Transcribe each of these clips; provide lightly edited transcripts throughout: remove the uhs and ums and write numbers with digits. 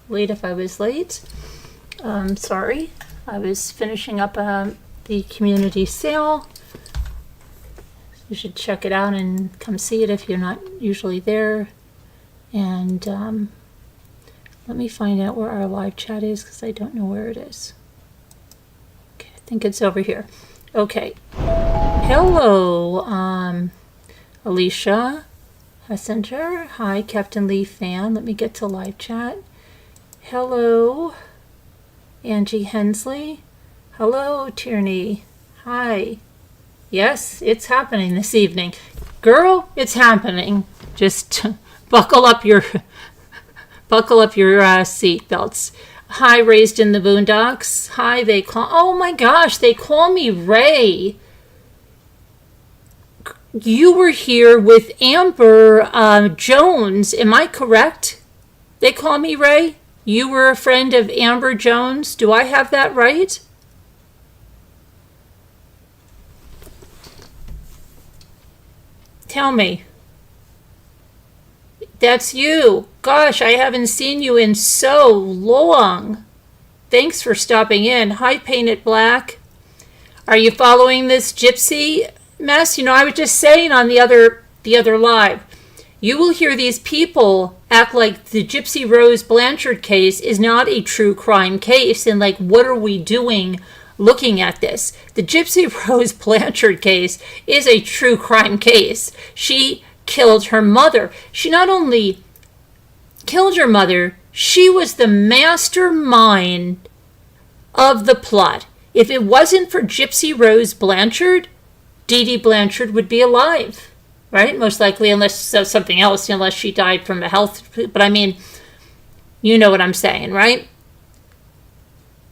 Late if I was late. Sorry. I was finishing up the community sale. You should check it out and come see it if you're not usually there. And let me find out where our live chat is because I don't know where it is. Okay, I think it's over here. Okay. Hello, Alicia Hessenter. Hi, Captain Lee fan. Let me get to live chat. Hello, Angie Hensley. Hello, Tierney. Hi. Yes, it's happening this evening. Girl, it's happening. Just buckle up your seat belts. Hi, Raised in the Boondocks. Hi, oh my gosh, they call me Ray. You were here with Amber Jones. Am I correct? They call me Ray? You were a friend of Amber Jones. Do I have that right? Tell me. That's you. Gosh, I haven't seen you in so long. Thanks for stopping in. Hi, Painted Black. Are you following this Gypsy mess? You know, I was just saying on the other live, you will hear these people act like the Gypsy Rose Blanchard case is not a true crime case, and like, what are we doing looking at this? The Gypsy Rose Blanchard case is a true crime case. She killed her mother. She not only killed her mother, she was the mastermind of the plot. If it wasn't for Gypsy Rose Blanchard, Dee Dee Blanchard would be alive, right? Most likely, unless something else, unless she died from a health, but I mean, you know what I'm saying, right?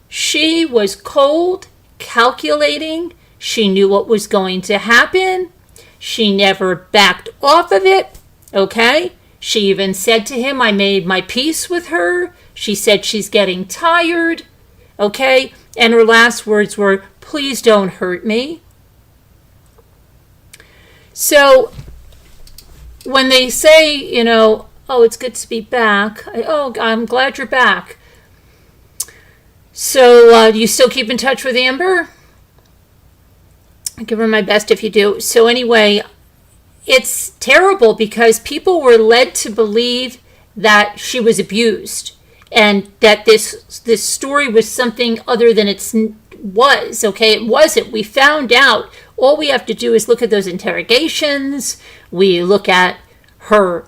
She was cold, calculating. She knew what was going to happen. She never backed off of it, okay? She even said to him, I made my peace with her. She said she's getting tired, okay? And her last words were, please don't hurt me. So when they say, you know, oh, it's good to be back. I'm glad you're back. So do you still keep in touch with Amber? I'll give her my best if you do. So anyway, it's terrible because people were led to believe that she was abused and that this story was something other than it was. Okay, it wasn't. We found out. All we have to do is look at those interrogations. We look at her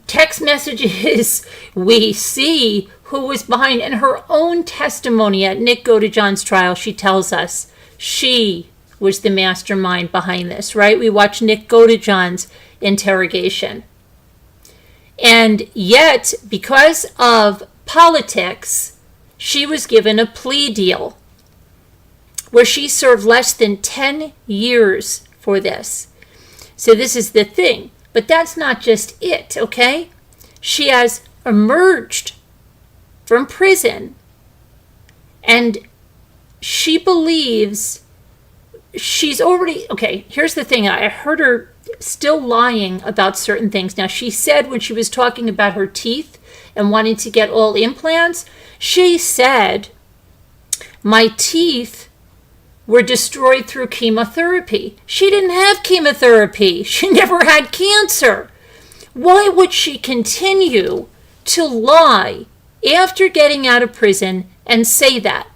text messages. We see who was behind. And her own testimony at Nick Godejohn's trial, she tells us she was the mastermind behind this, right? We watched Nick Godejohn's interrogation. And yet, because of politics, she was given a plea deal where she served less than 10 years for this. So this is the thing. But that's not just it, okay? She has emerged from prison, and she believes she's already, okay, here's the thing. I heard her still lying about certain things. Now, she said when she was talking about her teeth and wanting to get all implants, she said, my teeth were destroyed through chemotherapy. She didn't have chemotherapy. She never had cancer. Why would she continue to lie after getting out of prison and say that?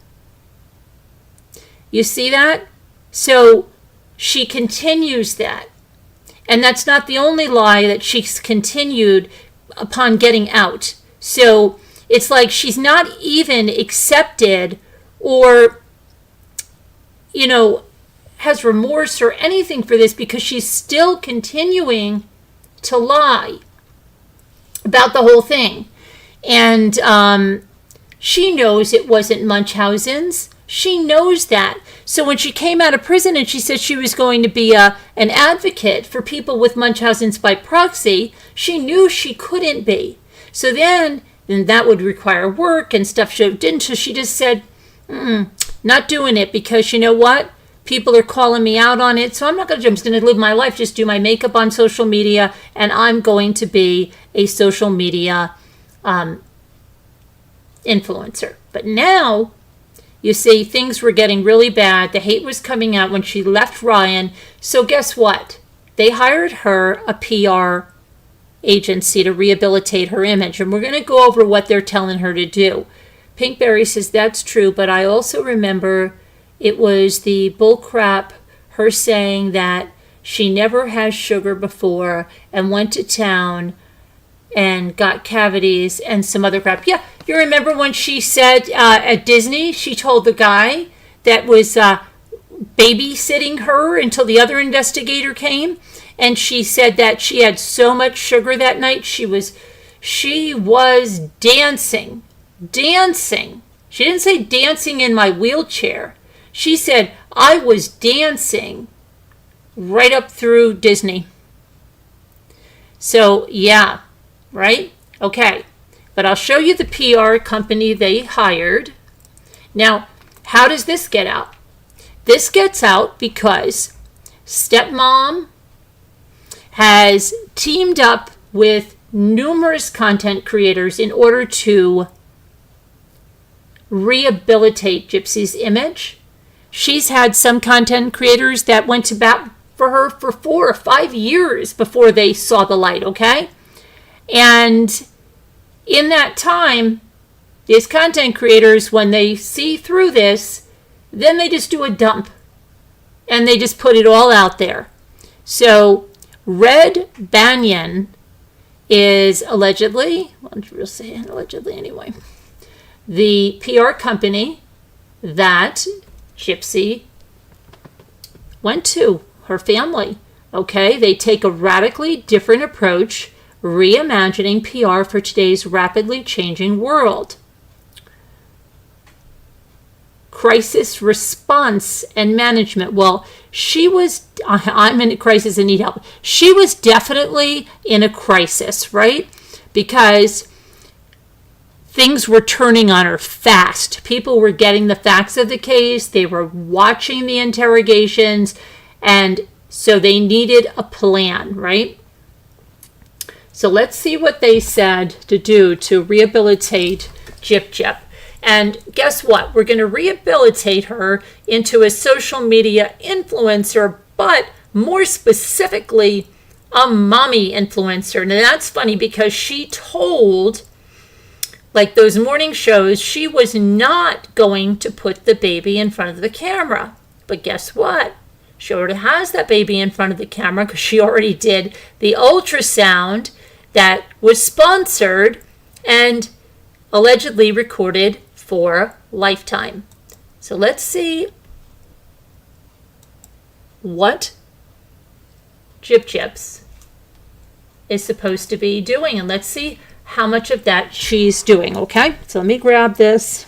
You see that? So she continues that. And that's not the only lie that she's continued upon getting out. So it's like she's not even accepted or, you know, has remorse or anything for this because she's still continuing to lie about the whole thing. And she knows it wasn't Munchausen's. She knows that. So when she came out of prison and she said she was going to be an advocate for people with Munchausen's by proxy, she knew she couldn't be. So then that would require work and stuff she didn't. So she just said, not doing it because you know what? People are calling me out on it. So I'm just going to live my life, just do my makeup on social media, and I'm going to be a social media influencer. But now, you see, things were getting really bad. The hate was coming out when she left Ryan. So guess what? They hired her a PR agency to rehabilitate her image. And we're going to go over what they're telling her to do. Pinkberry says, that's true, but I also remember it was the bullcrap, her saying that she never had sugar before and went to town and got cavities and some other crap. Yeah, you remember when she said at Disney, she told the guy that was babysitting her until the other investigator came, and she said that she had so much sugar that night, she was dancing. She didn't say dancing in my wheelchair. She said, I was dancing right up through Disney. So, yeah, right? Okay. But I'll show you the PR company they hired. Now, how does this get out? This gets out because Stepmom has teamed up with numerous content creators in order to rehabilitate Gypsy's image. She's had some content creators that went to bat for her for 4 or 5 years before they saw the light, okay? And in that time, these content creators, when they see through this, then they just do a dump. And they just put it all out there. So, Red Banyan is allegedly, we'll say allegedly anyway, the PR company that Gypsy went to, her family. Okay, they take a radically different approach, reimagining PR for today's rapidly changing world. Crisis response and management. Well, I'm in a crisis and need help. She was definitely in a crisis, right? Because things were turning on her fast. People were getting the facts of the case. They were watching the interrogations. And so they needed a plan, right? So let's see what they said to do to rehabilitate Gyp. And guess what? We're going to rehabilitate her into a social media influencer, but more specifically, a mommy influencer. Now that's funny because she told, like those morning shows, she was not going to put the baby in front of the camera. But guess what? She already has that baby in front of the camera because she already did the ultrasound that was sponsored and allegedly recorded for Lifetime. So let's see what Gyps is supposed to be doing, and let's see how much of that she's doing, okay? So let me grab this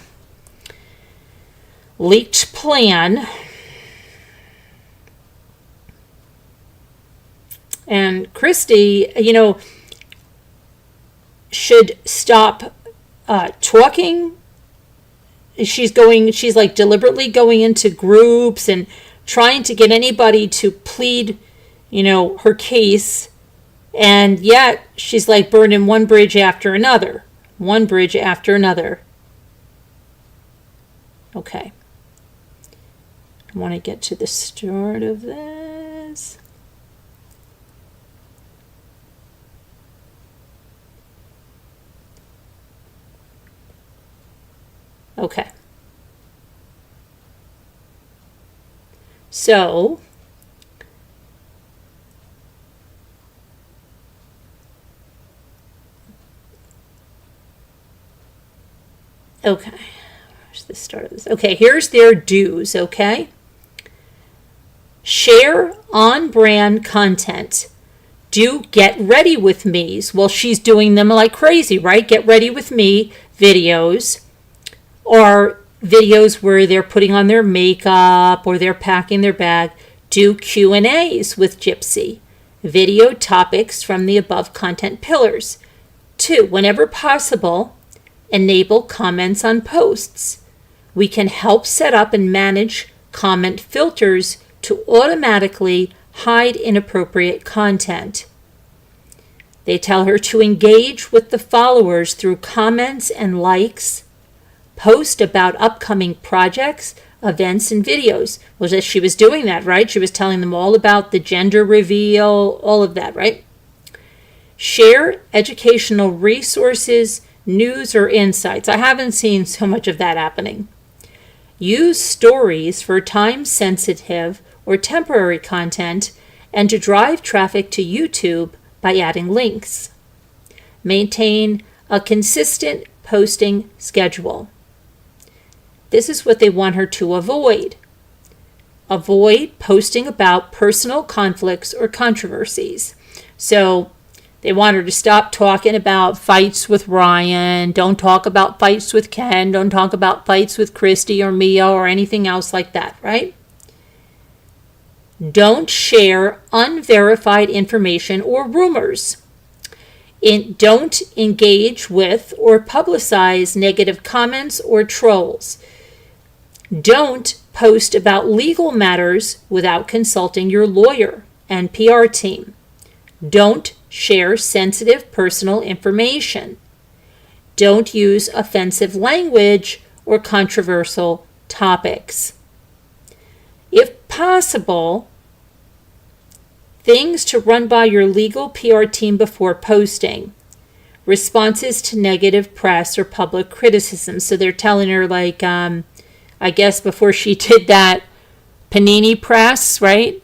leaked plan. And Kristy, should stop talking. She's like deliberately going into groups and trying to get anybody to plead, her case. And yet she's like burning one bridge after another. One bridge after another. Okay. I want to get to the start of this. Okay. So, okay. Where's the start of this? Okay, here's their dues, okay? Share on-brand content. Do get ready with me's. Well, she's doing them like crazy, right? Get ready with me videos. Or videos where they're putting on their makeup or they're packing their bag. Do Q&As with Gypsy. Video topics from the above content pillars. 2, whenever possible, enable comments on posts. We can help set up and manage comment filters to automatically hide inappropriate content. They tell her to engage with the followers through comments and likes post about upcoming projects, events, and videos. Well, she was doing that, right? She was telling them all about the gender reveal, all of that, right? Share educational resources, news, or insights. I haven't seen so much of that happening. Use stories for time-sensitive or temporary content and to drive traffic to YouTube by adding links. Maintain a consistent posting schedule. This is what they want her to avoid. Avoid posting about personal conflicts or controversies. So they want her to stop talking about fights with Ryan. Don't talk about fights with Ken. Don't talk about fights with Kristy or Mia or anything else like that, right? Don't share unverified information or rumors. Don't engage with or publicize negative comments or trolls. Don't post about legal matters without consulting your lawyer and PR team. Don't share sensitive personal information. Don't use offensive language or controversial topics. If possible, things to run by your legal PR team before posting. Responses to negative press or public criticism. So they're telling her, like, I guess before she did that panini press, right?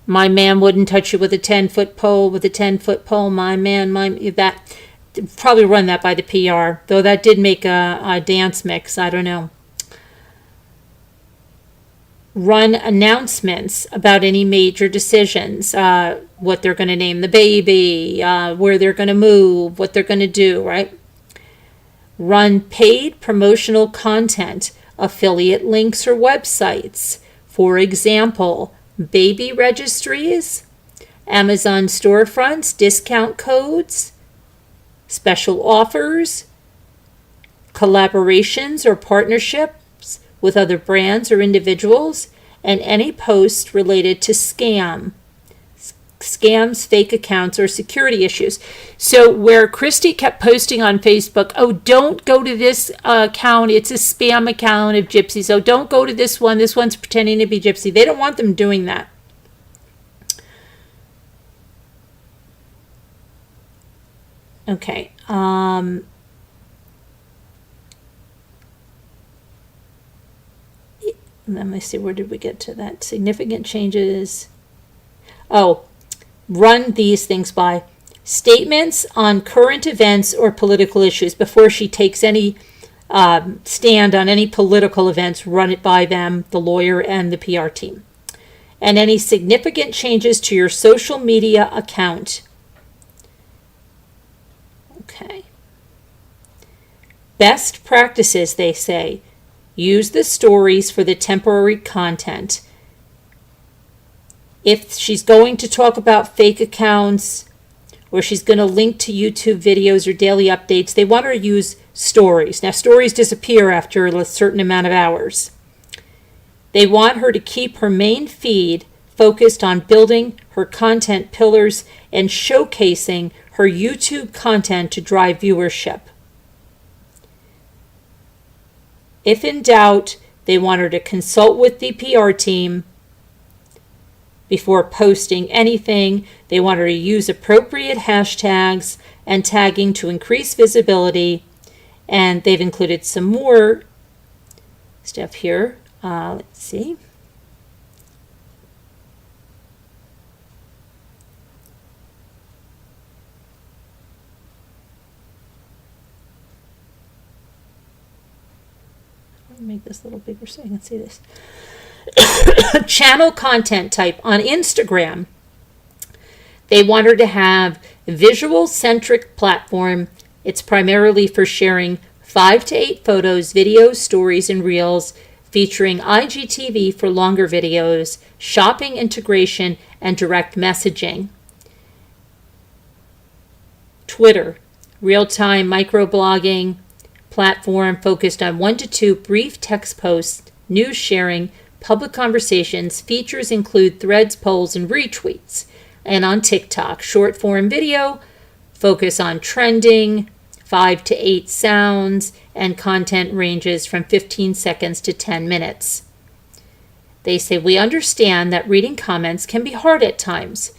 My man wouldn't touch you with a 10-foot pole, with a 10-foot pole. My man, that probably run that by the PR, though that did make a dance mix. I don't know. Run announcements about any major decisions, what they're going to name the baby, where they're going to move, what they're going to do, right? Run paid promotional content, affiliate links or websites. For example, baby registries, Amazon storefronts, discount codes, special offers, collaborations or partnerships with other brands or individuals, and any posts related to scams, fake accounts, or security issues. So where Kristy kept posting on Facebook, oh, don't go to this account, it's a spam account of Gypsy, so don't go to this one's pretending to be Gypsy. They don't want them doing that. Okay. Let me see, where did we get to that? Significant changes. Oh, run these things by statements on current events or political issues. Before she takes any stand on any political events, run it by them, the lawyer and the PR team. And any significant changes to your social media account. Okay. Best practices, they say. Use the stories for the temporary content. If she's going to talk about fake accounts or she's going to link to YouTube videos or daily updates, they want her to use stories. Now, stories disappear after a certain amount of hours. They want her to keep her main feed focused on building her content pillars and showcasing her YouTube content to drive viewership. If in doubt, they want her to consult with the PR team before posting anything. They want her to use appropriate hashtags and tagging to increase visibility. And they've included some more stuff here. Let's see. Make this a little bigger so you can see this. Channel content type on Instagram. They want her to have visual-centric platform. It's primarily for sharing 5 to 8 photos, videos, stories, and reels, featuring IGTV for longer videos, shopping integration, and direct messaging. Twitter, real-time microblogging platform focused on 1 to 2 brief text posts, news sharing, public conversations. Features include threads, polls, and retweets. And on TikTok, short form video, focus on trending, 5 to 8 sounds, and content ranges from 15 seconds to 10 minutes. They say, we understand that reading comments can be hard at times,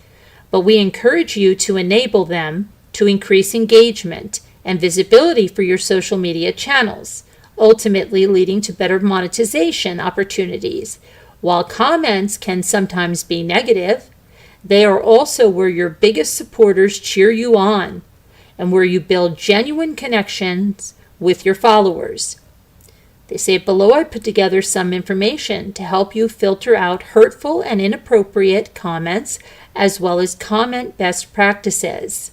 but we encourage you to enable them to increase engagement and visibility for your social media channels, ultimately leading to better monetization opportunities. While comments can sometimes be negative, they are also where your biggest supporters cheer you on and where you build genuine connections with your followers. They say below I put together some information to help you filter out hurtful and inappropriate comments as well as comment best practices.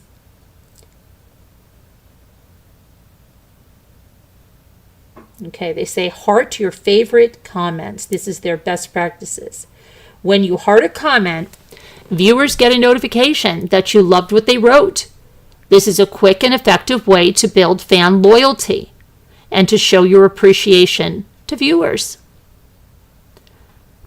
Okay, they say heart your favorite comments. This is their best practices. When you heart a comment, viewers get a notification that you loved what they wrote. This is a quick and effective way to build fan loyalty and to show your appreciation to viewers.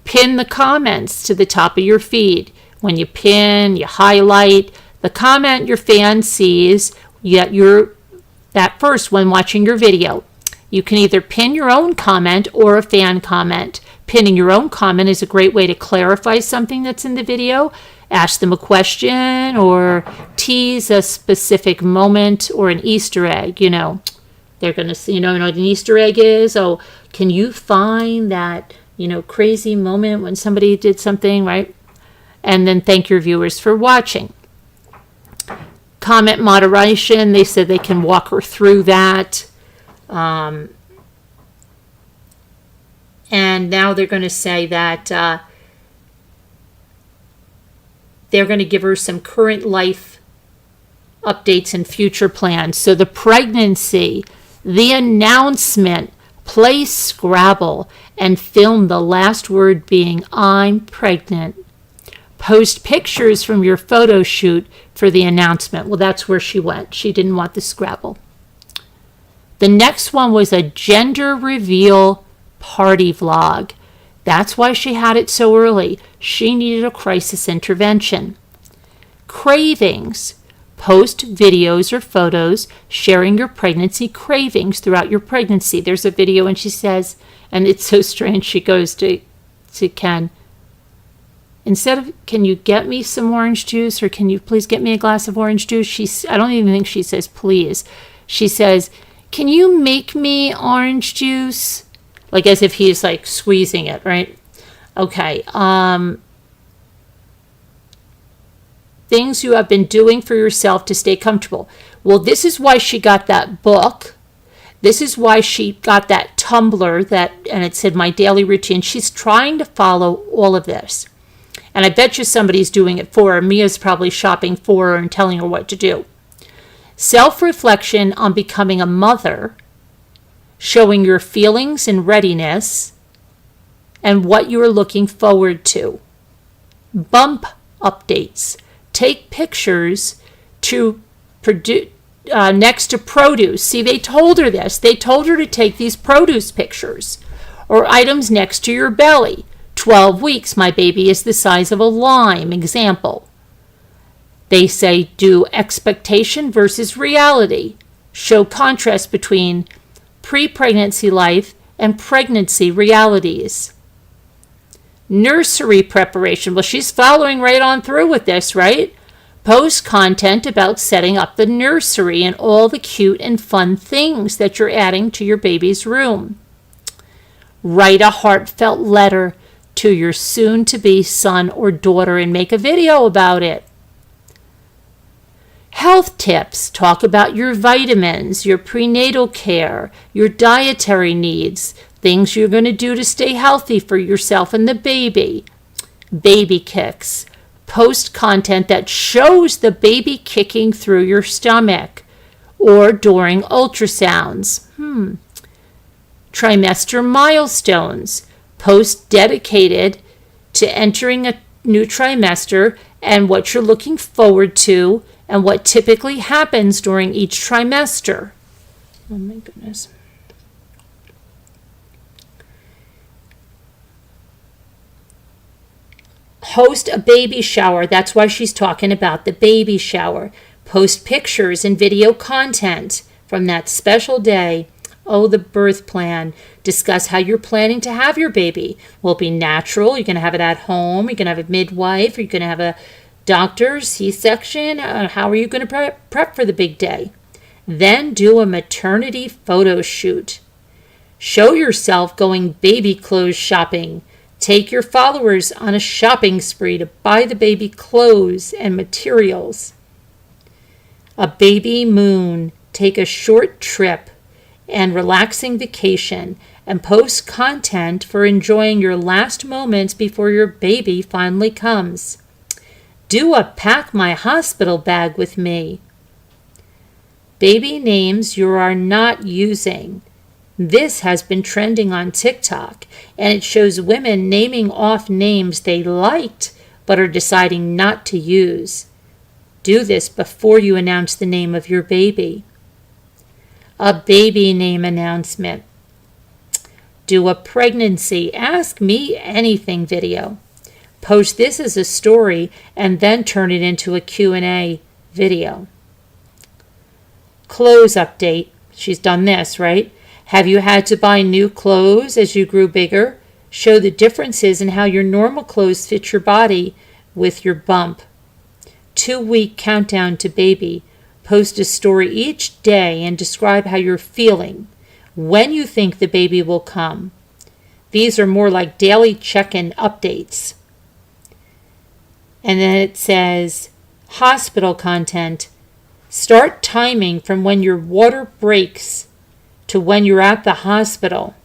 Pin the comments to the top of your feed. When you pin, you highlight the comment your fan sees that first when watching your video. You can either pin your own comment or a fan comment. Pinning your own comment is a great way to clarify something that's in the video, ask them a question, or tease a specific moment or an Easter egg. They're going to see, what an Easter egg is. Oh, can you find that, crazy moment when somebody did something, right? And then thank your viewers for watching. Comment moderation, they said they can walk her through that. And now they're going to say that they're going to give her some current life updates and future plans. So the pregnancy, the announcement, play Scrabble, and film the last word being I'm pregnant. Post pictures from your photo shoot for the announcement. Well, that's where she went. She didn't want the Scrabble. The next one was a gender reveal party vlog. That's why she had it so early. She needed a crisis intervention. Cravings. Post videos or photos sharing your pregnancy cravings throughout your pregnancy. There's a video and she says, and it's so strange, she goes to Ken, instead of, can you get me some orange juice or can you please get me a glass of orange juice? I don't even think she says please. She says, can you make me orange juice? Like as if he's like squeezing it, right? Okay. Things you have been doing for yourself to stay comfortable. Well, this is why she got that book. This is why she got that Tumblr and it said My Daily Routine. She's trying to follow all of this. And I bet you somebody's doing it for her. Mia's probably shopping for her and telling her what to do. Self-reflection on becoming a mother, showing your feelings and readiness, and what you are looking forward to. Bump updates. Take pictures next to produce. See, they told her this. They told her to take these produce pictures or items next to your belly. 12 weeks, my baby is the size of a lime. Example. They say do expectation versus reality. Show contrast between pre-pregnancy life and pregnancy realities. Nursery preparation. Well, she's following right on through with this, right? Post content about setting up the nursery and all the cute and fun things that you're adding to your baby's room. Write a heartfelt letter to your soon-to-be son or daughter and make a video about it. Health tips. Talk about your vitamins, your prenatal care, your dietary needs, things you're going to do to stay healthy for yourself and the baby. Baby kicks. Post content that shows the baby kicking through your stomach or during ultrasounds. Trimester milestones. Post dedicated to entering a new trimester and what you're looking forward to and what typically happens during each trimester. Oh my goodness. Host a baby shower. That's why she's talking about the baby shower. Post pictures and video content from that special day. Oh, the birth plan. Discuss how you're planning to have your baby. Will it be natural? You're going to have it at home? You're going to have a midwife? Are you going to have a doctor, C-section? How are you going to prep for the big day? Then do a maternity photo shoot. Show yourself going baby clothes shopping. Take your followers on a shopping spree to buy the baby clothes and materials. A baby moon. Take a short trip and relaxing vacation and post content for enjoying your last moments before your baby finally comes. Do a pack my hospital bag with me. Baby names you are not using. This has been trending on TikTok, and it shows women naming off names they liked but are deciding not to use. Do this before you announce the name of your baby. A baby name announcement. Do a pregnancy Ask Me Anything video. Post this as a story and then turn it into a Q&A video. Clothes update. She's done this, right? Have you had to buy new clothes as you grew bigger? Show the differences in how your normal clothes fit your body with your bump. 2-week countdown to baby. Post a story each day and describe how you're feeling, when you think the baby will come. These are more like daily check-in updates. And then it says, hospital content. Start timing from when your water breaks to when you're at the hospital.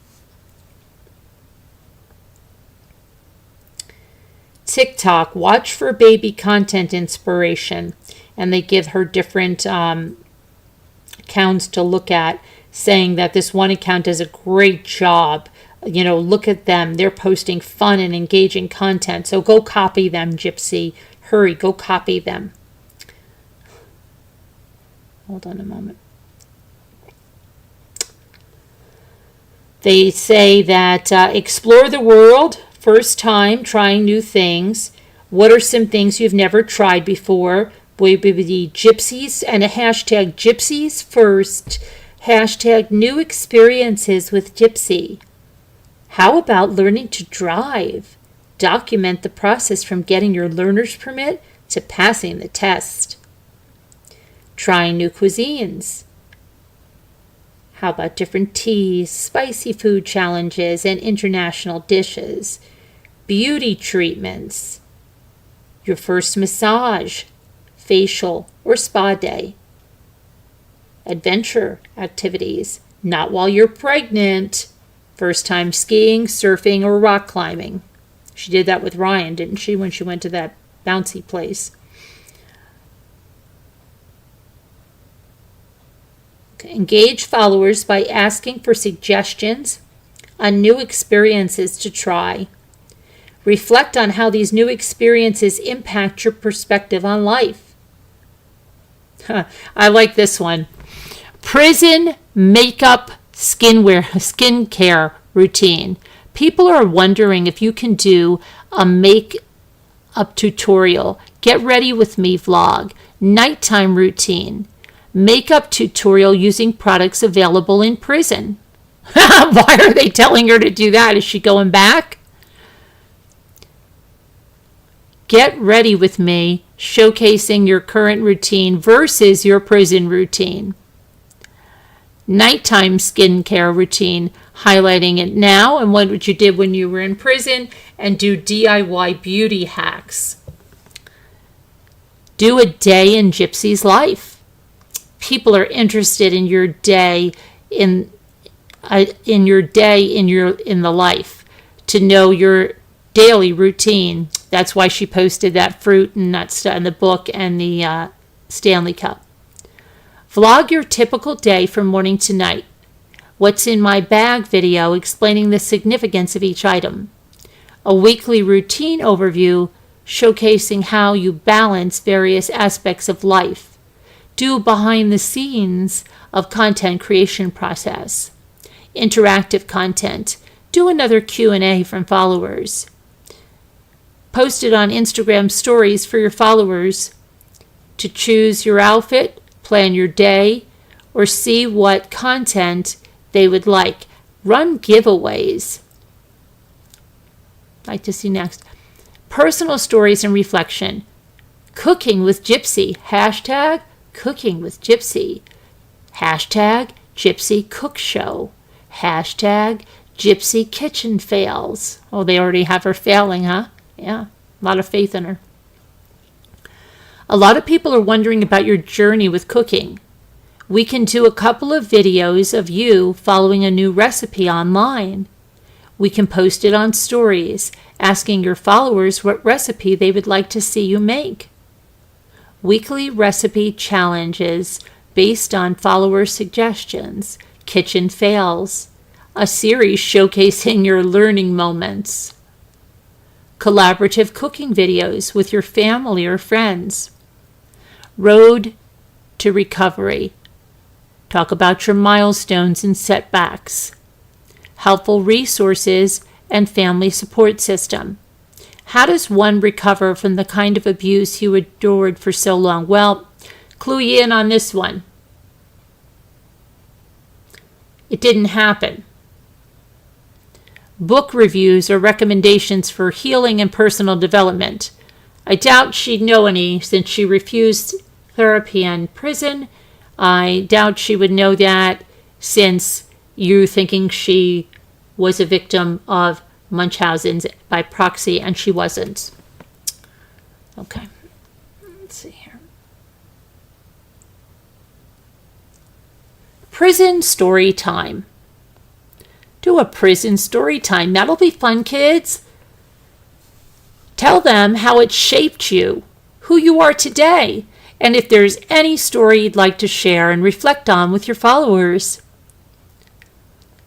TikTok, watch for baby content inspiration. And they give her different accounts to look at, saying that this one account does a great job. You know, look at them. They're posting fun and engaging content. So go copy them, Gypsy. Hurry, go copy them. Hold on a moment. They say that explore the world, first time trying new things. What are some things you've never tried before? The gypsies and a hashtag gypsies first, hashtag new experiences with Gypsy. How about learning to drive? Document the process from getting your learner's permit to passing the test. Trying new cuisines. How about different teas, spicy food challenges, and international dishes? Beauty treatments. Your first massage, facial, or spa day. Adventure activities, not while you're pregnant. First time skiing, surfing, or rock climbing. She did that with Ryan, didn't she, when she went to that bouncy place? Okay. Engage followers by asking for suggestions on new experiences to try. Reflect on how these new experiences impact your perspective on life. I like this one. Prison makeup skincare routine. People are wondering if you can do a makeup tutorial. Get ready with me vlog. Nighttime routine. Makeup tutorial using products available in prison. Why are they telling her to do that? Is she going back? Get ready with me, showcasing your current routine versus your prison routine. Nighttime skincare routine, highlighting it now and what you did when you were in prison, and do DIY beauty hacks. Do a day in Gypsy's life. People are interested in your day in the life, to know your daily routine. That's why she posted that fruit and nuts in the book and the Stanley Cup. Vlog your typical day from morning to night. What's in my bag video explaining the significance of each item. A weekly routine overview showcasing how you balance various aspects of life. Do behind the scenes of content creation process. Interactive content. Do another Q&A from followers. Post it on Instagram stories for your followers to choose your outfit, plan your day, or see what content they would like. Run giveaways. Like to see next. Personal stories and reflection. Cooking with Gypsy. Hashtag cooking with Gypsy. Hashtag Gypsy Cook Show. Hashtag Gypsy Kitchen Fails. Oh, they already have her failing, huh? Yeah, a lot of faith in her. A lot of people are wondering about your journey with cooking. We can do a couple of videos of you following a new recipe online. We can post it on stories, asking your followers what recipe they would like to see you make. Weekly recipe challenges based on follower suggestions, kitchen fails, a series showcasing your learning moments, collaborative cooking videos with your family or friends, road to recovery, talk about your milestones and setbacks, helpful resources and family support system. How does one recover from the kind of abuse you endured for so long? Well, clue you in on this one. It didn't happen. Book reviews or recommendations for healing and personal development. I doubt she'd know any since she refused therapy in prison. I doubt she would know that since you're thinking she was a victim of Munchausen's by proxy, and she wasn't. Okay, let's see here. Prison story time. Do a prison story time. That'll be fun, kids. Tell them how it shaped you, who you are today, and if there's any story you'd like to share and reflect on with your followers.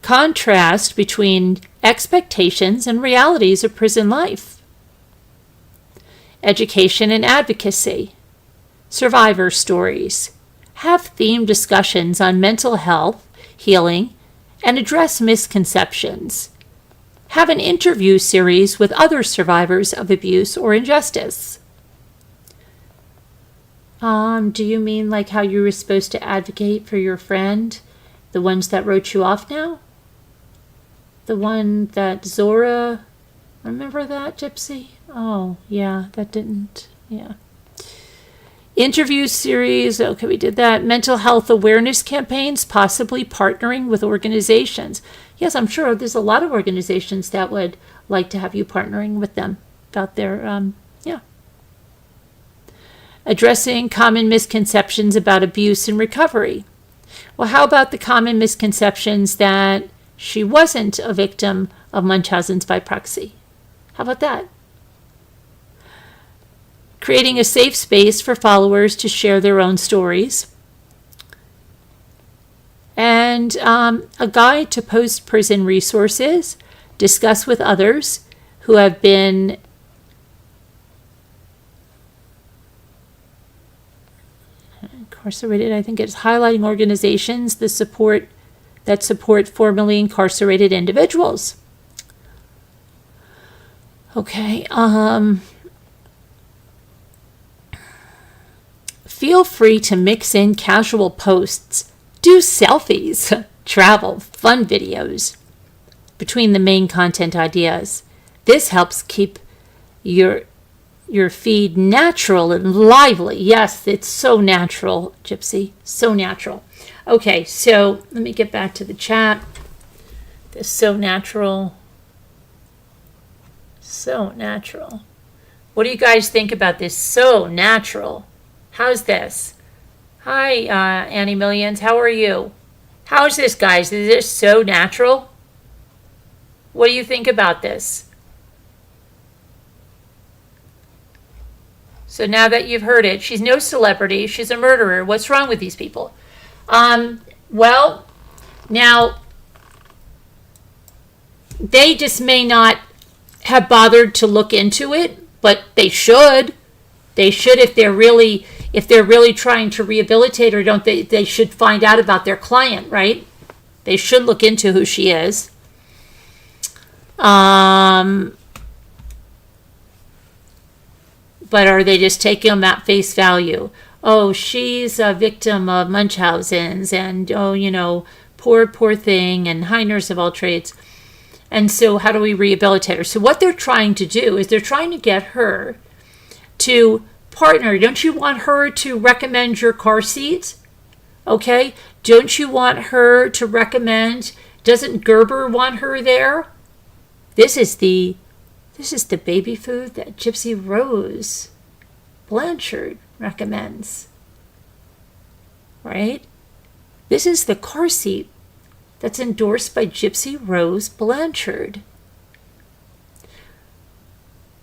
Contrast between expectations and realities of prison life. Education and advocacy. Survivor stories. Have themed discussions on mental health, healing, and address misconceptions. Have an interview series with other survivors of abuse or injustice. Do you mean like how you were supposed to advocate for your friend? The ones that wrote you off now? The one that Zora, remember that, Gypsy? Oh, yeah, that didn't, yeah. Interview series, okay, we did that. Mental health awareness campaigns, possibly partnering with organizations. Yes, I'm sure there's a lot of organizations that would like to have you partnering with them about their, yeah. Addressing common misconceptions about abuse and recovery. Well, how about the common misconceptions that she wasn't a victim of Munchausen's by proxy? How about that? Creating a safe space for followers to share their own stories. And a guide to post-prison resources. Discuss with others who have been incarcerated. I think it's highlighting organizations that support formerly incarcerated individuals. Okay. Feel free to mix in casual posts, do selfies, travel, fun videos between the main content ideas. This helps keep your feed natural and lively. Yes, it's so natural, Gypsy, so natural. Okay, so let me get back to the chat. This so natural. So natural. What do you guys think about this? So natural. How's this? Hi, Annie Millions. How are you? How's this, guys? Is this so natural? What do you think about this? So now that you've heard it, she's no celebrity. She's a murderer. What's wrong with these people? Well, now, they just may not have bothered to look into it, but they should. They should if they're really trying to rehabilitate her. Don't they should find out about their client, right? They should look into who she is. But are they just taking them at face value? oh, she's a victim of Munchausen's, and oh, poor thing, and high nurse of all trades. And so how do we rehabilitate her? So what they're trying to do is they're trying to get her to partner. Don't you want her to recommend your car seat? Okay. Don't you want her to recommend, doesn't Gerber want her there? This is the baby food that Gypsy Rose Blanchard recommends. Right? This is the car seat that's endorsed by Gypsy Rose Blanchard.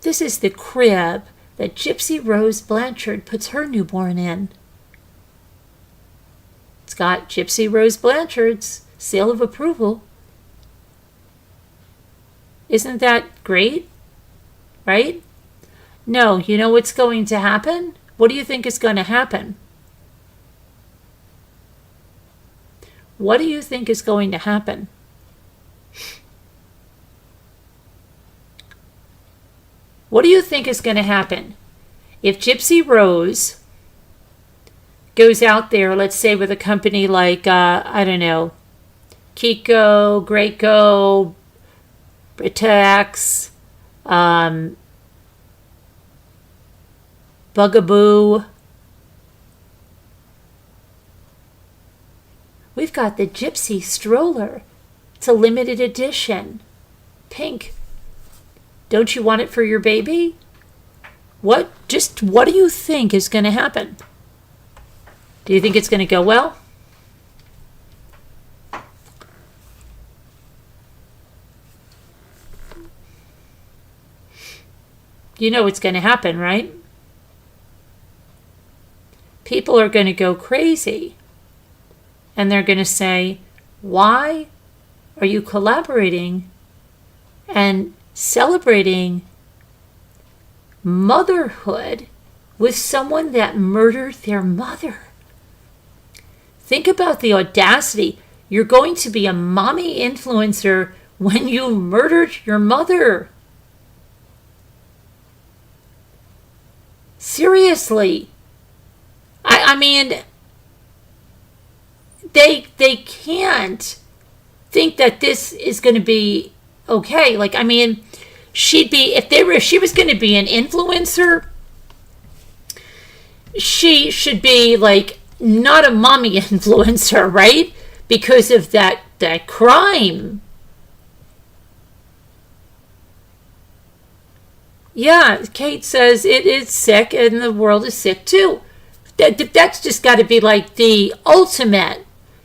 This is the crib that Gypsy Rose Blanchard puts her newborn in. It's got Gypsy Rose Blanchard's seal of approval. Isn't that great? Right? No, you know what's going to happen? What do you think is going to happen? What do you think is going to happen? What do you think is going to happen if Gypsy Rose goes out there, let's say with a company like, I don't know, Kiko, Graco, Britax, Bugaboo. We've got the Gypsy stroller. It's a limited edition. Pink. Don't you want it for your baby? What do you think is going to happen? Do you think it's going to go well? You know what's going to happen, right? People are going to go crazy. And they're going to say, why are you collaborating and celebrating motherhood with someone that murdered their mother? Think about the audacity. You're going to be a mommy influencer when you murdered your mother. Seriously. I mean, they can't think that this is going to be okay. Like, I mean, if she was going to be an influencer, she should be like not a mommy influencer, right? Because of that crime. Yeah, Kate says it is sick and the world is sick too. That's just got to be like the ultimate.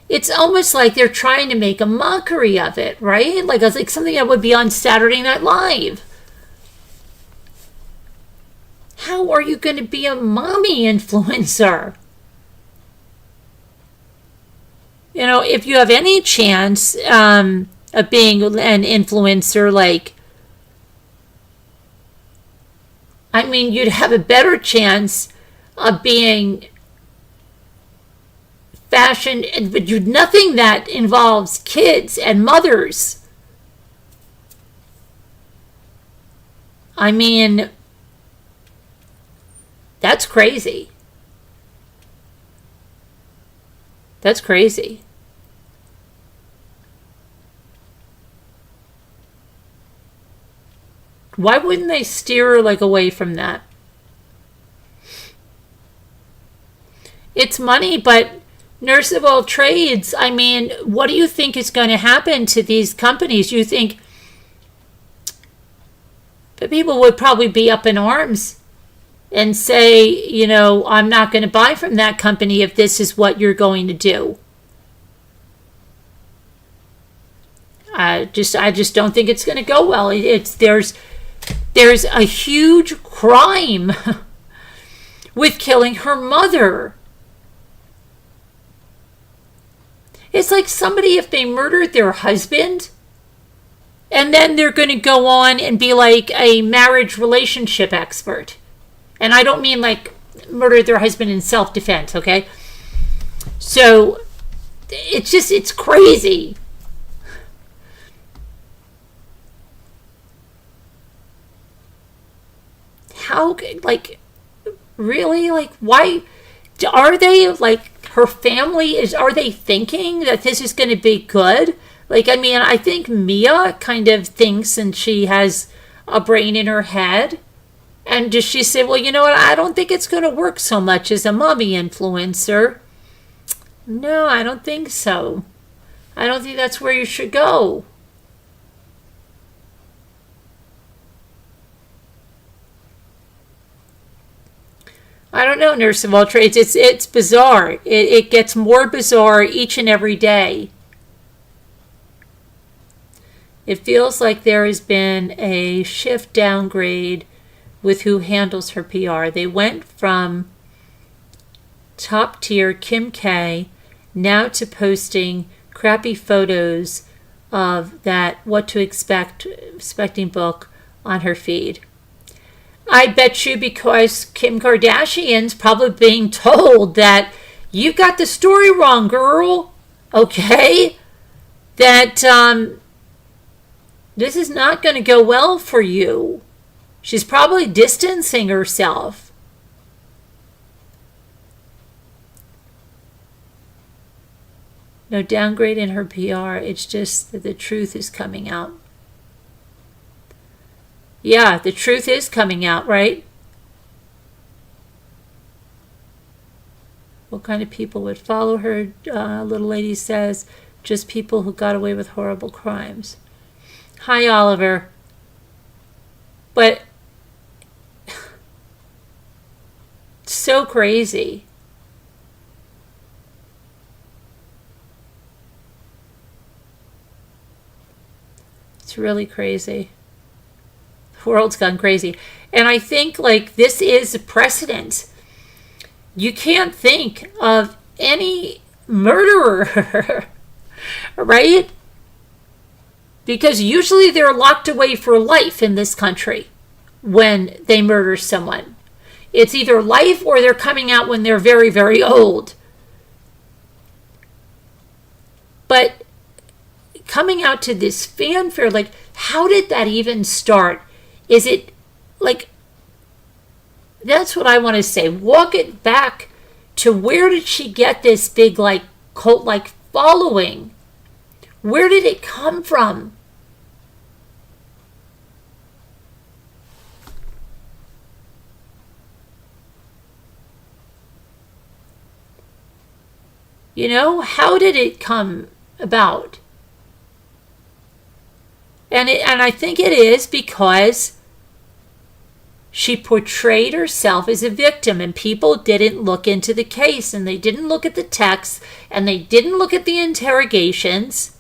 It's almost like they're trying to make a mockery of it, right? Like something that would be on Saturday Night Live. How are you going to be a mommy influencer? You know, if you have any chance of being an influencer, like, I mean, you'd have a better chance of being fashion, but nothing that involves kids and mothers. I mean, that's crazy. That's crazy. Why wouldn't they steer like away from that? It's money, but nurse of all trades, I mean, what do you think is going to happen to these companies? You think the people would probably be up in arms and say, you know, I'm not going to buy from that company if this is what you're going to do. I just don't think it's going to go well. There's a huge crime with killing her mother. It's like somebody, if they murdered their husband, and then they're going to go on and be like a marriage relationship expert. And I don't mean like murdered their husband in self-defense, okay? So it's crazy. How, like, really? Like, why Are they, like, her family are they thinking that this is going to be good? Like, I mean, I think Mia kind of thinks, and she has a brain in her head. And does she say, well, you know what, I don't think it's going to work so much as a mommy influencer? No, I don't think so. I don't think that's where you should go. I don't know, Nurse of all trades. It's bizarre. It gets more bizarre each and every day. It feels like there has been a shift downgrade with who handles her PR. They went from top tier Kim K now to posting crappy photos of that What to Expecting book on her feed. I bet you because Kim Kardashian's probably being told that you got the story wrong, girl. Okay? That this is not going to go well for you. She's probably distancing herself. No downgrade in her PR. It's just that the truth is coming out. Yeah, the truth is coming out, right? What kind of people would follow her? Little lady says, just people who got away with horrible crimes. Hi, Oliver. But so crazy. It's really crazy. The world's gone crazy. And I think, like, this is a precedent. You can't think of any murderer, right? Because usually they're locked away for life in this country when they murder someone. It's either life or they're coming out when they're very, very old. But coming out to this fanfare, like, how did that even start? Is it, like, that's what I want to say. Walk it back to where did she get this big, like, cult-like following? Where did it come from? You know, how did it come about? And I think it is because she portrayed herself as a victim, and people didn't look into the case, and they didn't look at the texts, and they didn't look at the interrogations.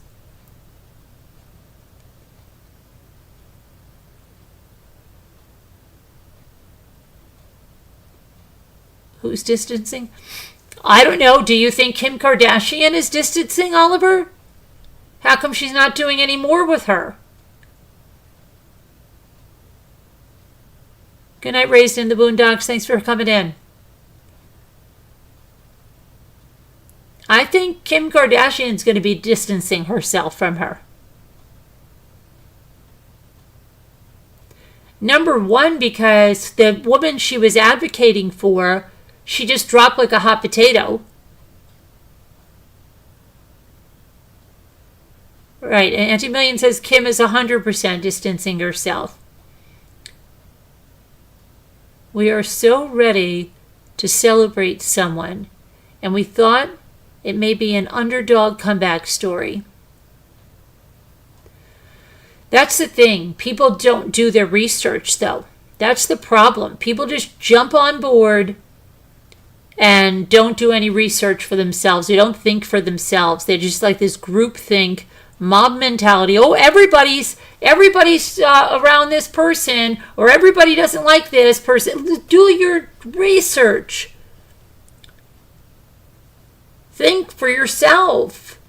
Who's distancing? I don't know. Do you think Kim Kardashian is distancing Oliver? How come she's not doing any more with her? Good night, Raised in the Boondocks. Thanks for coming in. I think Kim Kardashian's going to be distancing herself from her. Number one, because the woman she was advocating for, she just dropped like a hot potato. Right, and Auntie Million says Kim is 100% distancing herself. We are so ready to celebrate someone, and we thought it may be an underdog comeback story. That's the thing. People don't do their research, though. That's the problem. People just jump on board and don't do any research for themselves. They don't think for themselves. They're just like this groupthink, mob mentality. Oh, everybody's around this person, or everybody doesn't like this person. Do your research. Think for yourself.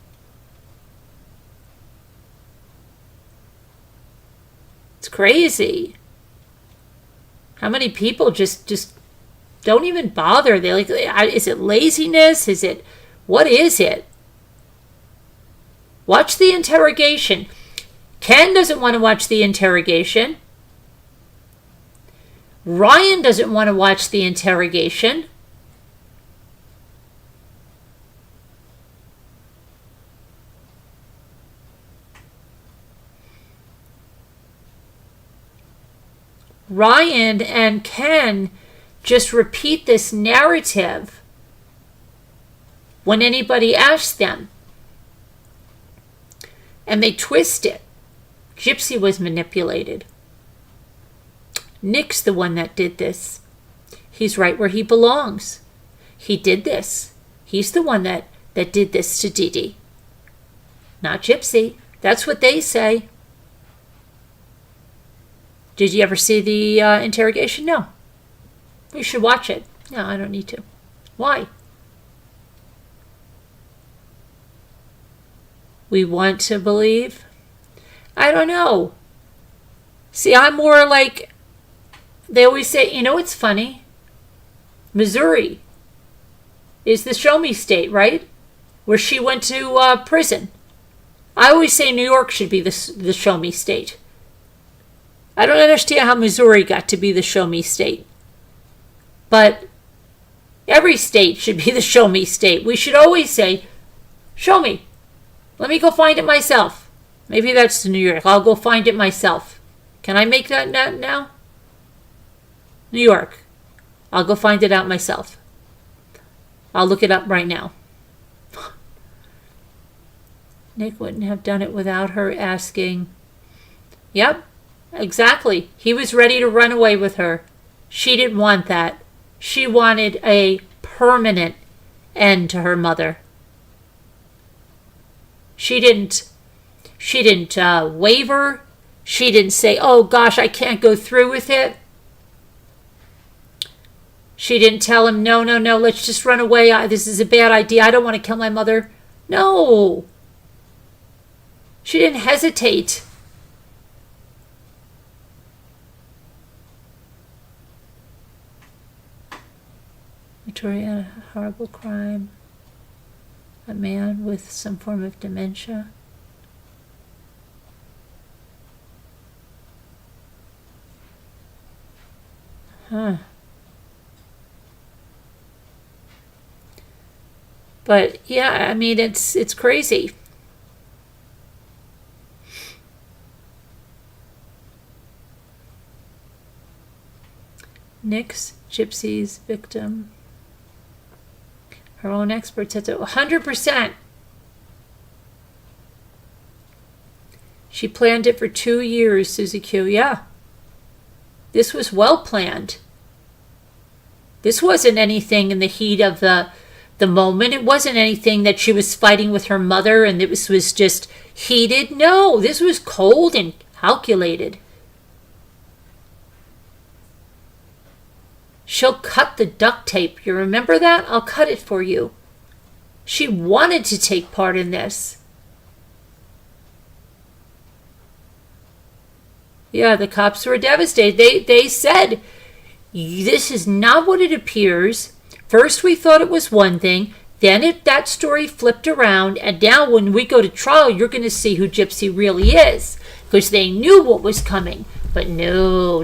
It's crazy. How many people just don't even bother? They like, is it laziness? What is it? Watch the interrogation. Ken doesn't want to watch the interrogation. Ryan doesn't want to watch the interrogation. Ryan and Ken just repeat this narrative when anybody asks them. And they twist it. Gypsy was manipulated. Nick's the one that did this. He's right where he belongs. He did this. He's the one that did this to Dee Dee. Not Gypsy. That's what they say. Did you ever see the interrogation? No. You should watch it. No, I don't need to. Why? We want to believe? I don't know. See, I'm more like, they always say, you know what's funny? Missouri is the show me state, right? Where she went to prison. I always say New York should be the show me state. I don't understand how Missouri got to be the show me state. But every state should be the show me state. We should always say, show me. Let me go find it myself. Maybe that's New York. I'll go find it myself. Can I make that now? New York. I'll go find it out myself. I'll look it up right now. Nick wouldn't have done it without her asking. Yep, exactly. He was ready to run away with her. She didn't want that. She wanted a permanent end to her mother. She didn't waver. She didn't say, oh gosh, I can't go through with it. She didn't tell him, no, let's just run away. This is a bad idea. I don't want to kill my mother. No. She didn't hesitate. Victoria had a horrible crime. A man with some form of dementia. Huh. But yeah, I mean, it's crazy. Nick's Gypsy's victim. Her own expert said so. 100%. She planned it for 2 years, Susie Q. Yeah. This was well planned. This wasn't anything in the heat of the moment. It wasn't anything that she was fighting with her mother and it was just heated. No, this was cold and calculated. She'll cut the duct tape. You remember that? I'll cut it for you. She wanted to take part in this. Yeah, the cops were devastated. They said, this is not what it appears. First we thought it was one thing, then that story flipped around, and now when we go to trial, you're going to see who Gypsy really is. Because they knew what was coming. But no.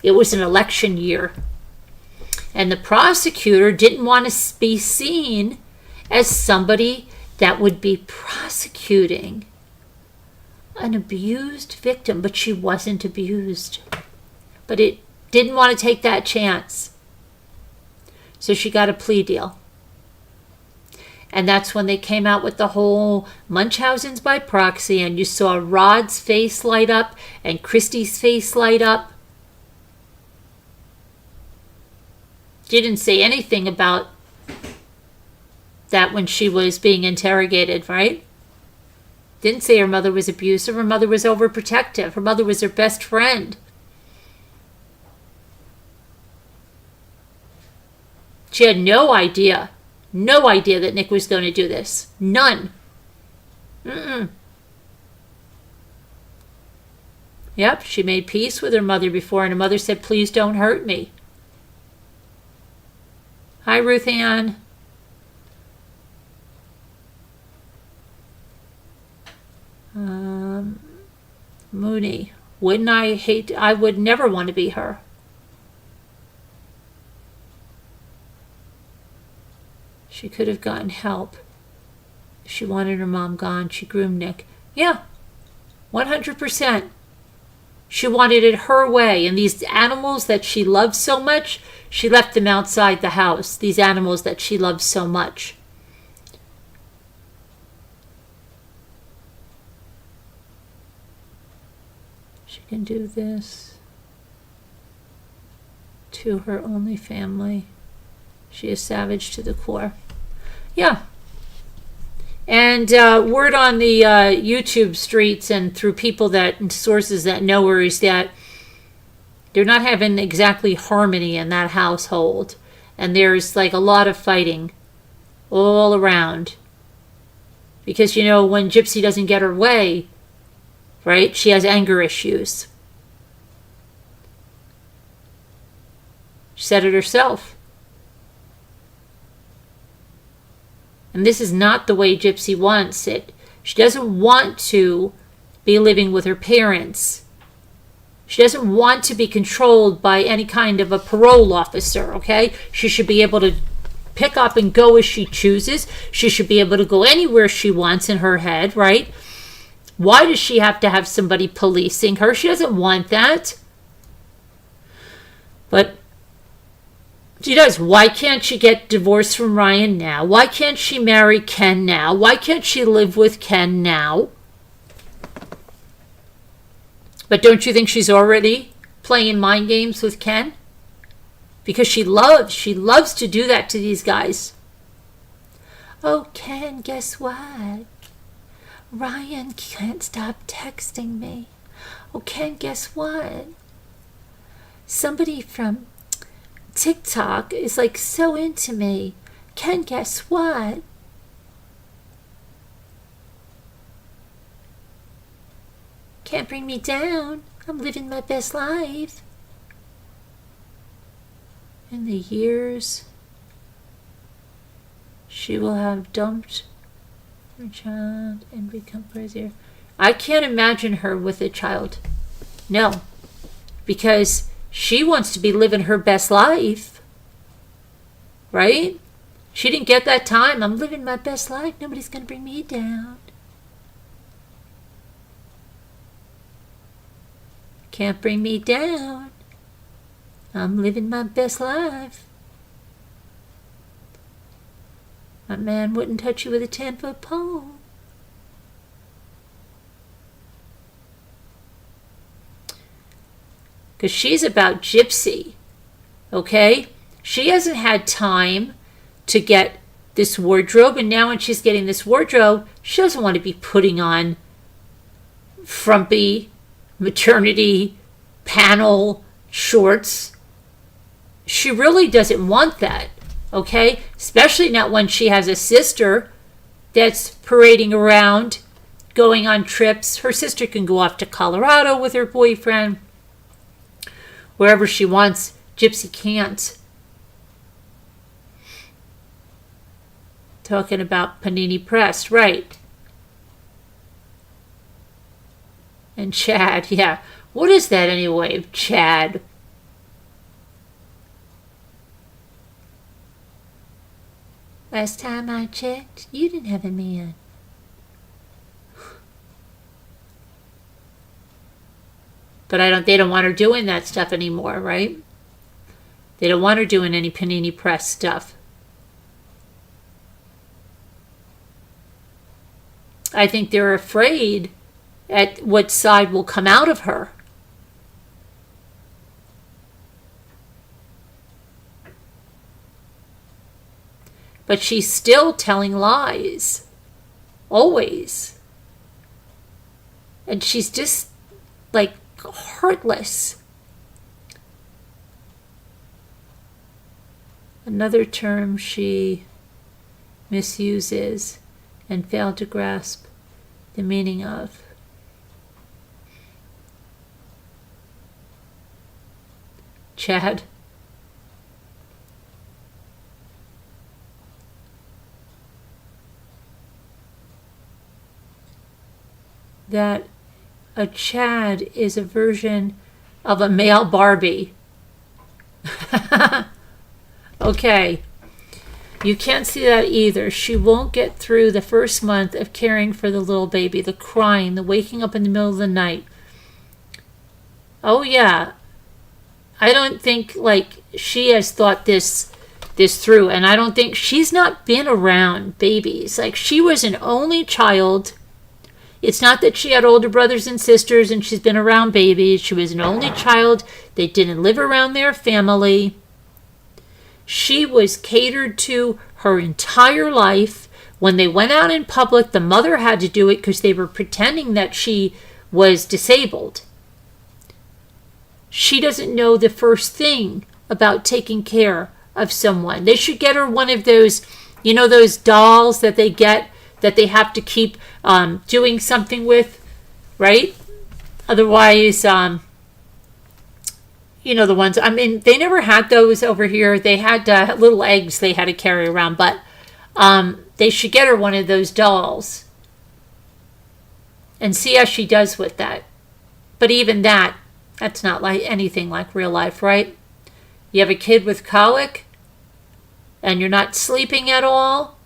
It was an election year. And the prosecutor didn't want to be seen as somebody that would be prosecuting an abused victim. But she wasn't abused. But it didn't want to take that chance. So she got a plea deal. And that's when they came out with the whole Munchausen's by proxy, and you saw Rod's face light up and Kristy's face light up. She didn't say anything about that when she was being interrogated, right? Didn't say her mother was abusive. Her mother was overprotective. Her mother was her best friend. She had no idea that Nick was going to do this. None. Yep, she made peace with her mother before, and her mother said, please don't hurt me. Hi, Ruth Ann. Mooney. I would never want to be her. She could have gotten help. If she wanted her mom gone, she groomed Nick. Yeah, 100%. She wanted it her way. And these animals that she loved so much, she left them outside the house. These animals that she loved so much. She can do this to her only family. She is savage to the core. Yeah. And word on the YouTube streets and through people and sources that know her is that they're not having exactly harmony in that household. And there's like a lot of fighting all around. Because, you know, when Gypsy doesn't get her way, right, she has anger issues. She said it herself. And this is not the way Gypsy wants it. She doesn't want to be living with her parents. She doesn't want to be controlled by any kind of a parole officer, okay? She should be able to pick up and go as she chooses. She should be able to go anywhere she wants in her head, right? Why does she have to have somebody policing her? She doesn't want that. But she does. Why can't she get divorced from Ryan now? Why can't she marry Ken now? Why can't she live with Ken now? But don't you think she's already playing mind games with Ken? Because she loves to do that to these guys. Oh, Ken, guess what? Ryan can't stop texting me. Oh, Ken, guess what? Somebody from TikTok is like so into me. Ken, guess what? Can't bring me down. I'm living my best life. In the years she will have dumped her child and become crazier. I can't imagine her with a child. No. Because she wants to be living her best life. Right? She didn't get that time. I'm living my best life. Nobody's going to bring me down. Can't bring me down. I'm living my best life. My man wouldn't touch you with a 10-foot pole. Because she's about Gypsy, okay? She hasn't had time to get this wardrobe, and now when she's getting this wardrobe, she doesn't want to be putting on frumpy maternity panel shorts. She really doesn't want that, okay? Especially not when she has a sister that's parading around, going on trips. Her sister can go off to Colorado with her boyfriend. Wherever she wants, Gypsy can't. Talking about Panini Press, right. And Chad, yeah. What is that anyway, Chad? Last time I checked, you didn't have a man. But they don't want her doing that stuff anymore, right? They don't want her doing any Panini Press stuff. I think they're afraid at what side will come out of her. But she's still telling lies. Always. And she's just like heartless. Another term she misuses and failed to grasp the meaning of. Chad. That a Chad is a version of a male Barbie. Okay. You can't see that either. She won't get through the first month of caring for the little baby, the crying, the waking up in the middle of the night. Oh yeah. I don't think like she has thought this through, and I don't think she's not been around babies. Like she was an only child. It's not that she had older brothers and sisters and she's been around babies. She was an only child. They didn't live around their family. She was catered to her entire life. When they went out in public, the mother had to do it because they were pretending that she was disabled. She doesn't know the first thing about taking care of someone. They should get her one of those, those dolls that they get that they have to keep doing something with, right? Otherwise, the ones, they never had those over here. They had little eggs they had to carry around, but they should get her one of those dolls and see how she does with that. But even that's not like anything like real life, right? You have a kid with colic and you're not sleeping at all.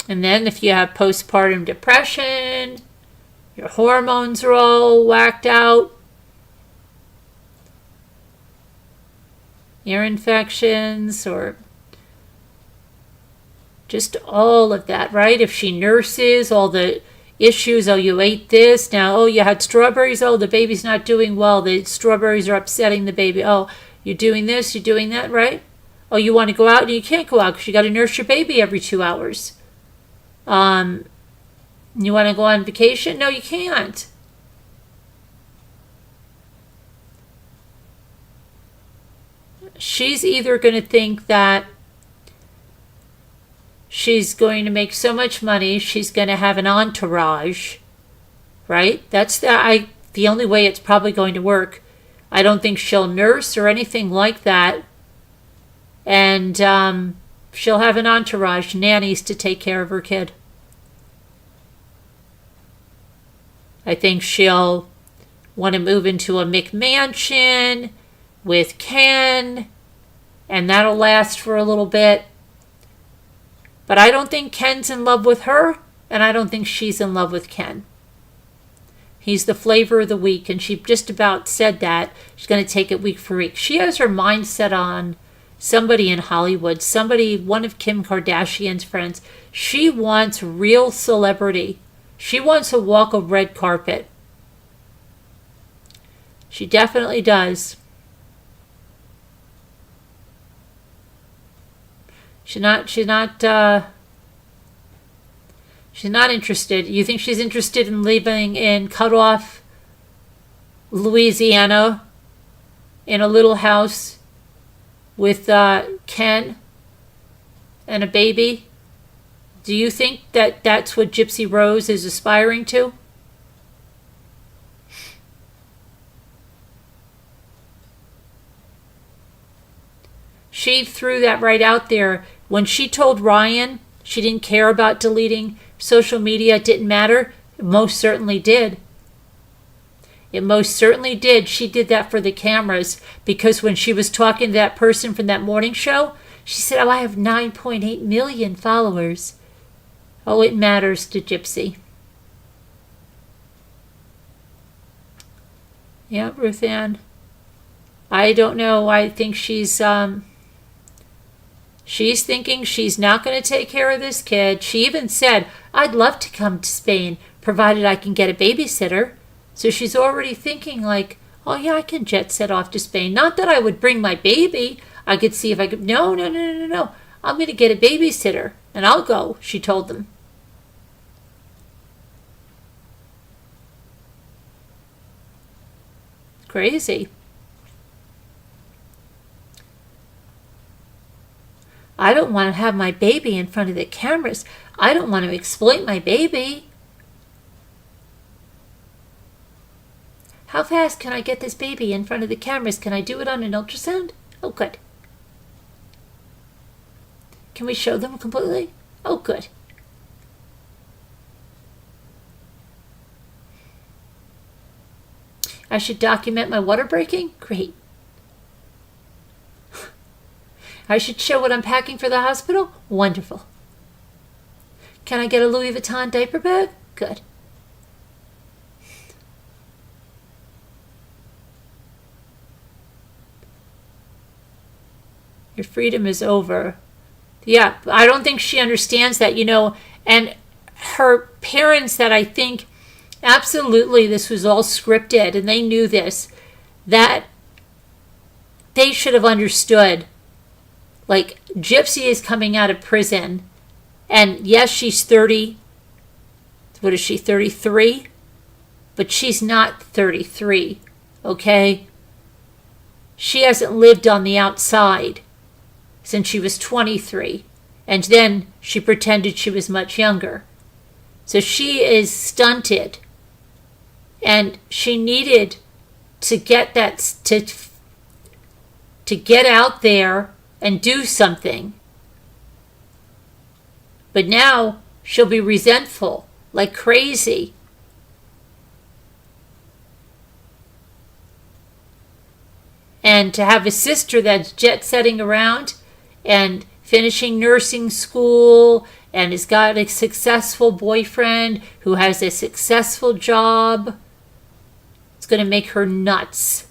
And then if you have postpartum depression, your hormones are all whacked out, ear infections, or just all of that, right? If she nurses, all the issues, oh, you ate this, now, oh, you had strawberries, oh, the baby's not doing well, the strawberries are upsetting the baby, oh, you're doing this, you're doing that, right? Oh, you want to go out, and you can't go out because you got to nurse your baby every 2 hours. You want to go on vacation? No, you can't. She's either going to think that she's going to make so much money, she's going to have an entourage, right? That's the only way it's probably going to work. I don't think she'll nurse or anything like that. And she'll have an entourage, nannies to take care of her kid. I think she'll want to move into a McMansion with Ken, and that'll last for a little bit. But I don't think Ken's in love with her, and I don't think she's in love with Ken. He's the flavor of the week, and she just about said that. She's going to take it week for week. She has her mind set on somebody in Hollywood, one of Kim Kardashian's friends. She wants real celebrity. She wants to walk a red carpet. She definitely does. She's not interested. You think she's interested in living in cut-off Louisiana in a little house with Ken and a baby? Do you think that that's what Gypsy Rose is aspiring to? She threw that right out there. When she told Ryan she didn't care about deleting social media, it didn't matter, it most certainly did. It most certainly did. She did that for the cameras, because when she was talking to that person from that morning show, she said, oh, I have 9.8 million followers. Oh, it matters to Gypsy. Yeah, Ruth Ann. I don't know. I think she's thinking she's not going to take care of this kid. She even said, I'd love to come to Spain, provided I can get a babysitter. So she's already thinking like, oh yeah, I can jet set off to Spain. Not that I would bring my baby. I could see if I could. No. I'm going to get a babysitter and I'll go, she told them. Crazy. I don't want to have my baby in front of the cameras. I don't want to exploit my baby. How fast can I get this baby in front of the cameras? Can I do it on an ultrasound? Oh, good. Can we show them completely? Oh, good. I should document my water breaking? Great. I should show what I'm packing for the hospital? Wonderful. Can I get a Louis Vuitton diaper bag? Good. Your freedom is over. Yeah, I don't think she understands that, and her parents, that I think absolutely this was all scripted and they knew this, that they should have understood. Like, Gypsy is coming out of prison, and yes, she's 30. What is she, 33? But she's not 33, okay? She hasn't lived on the outside since she was 23. And then she pretended she was much younger. So she is stunted. And she needed to get that, to get out there and do something. But now she'll be resentful like crazy. And to have a sister that's jet-setting around and finishing nursing school and has got a successful boyfriend who has a successful job, it's going to make her nuts.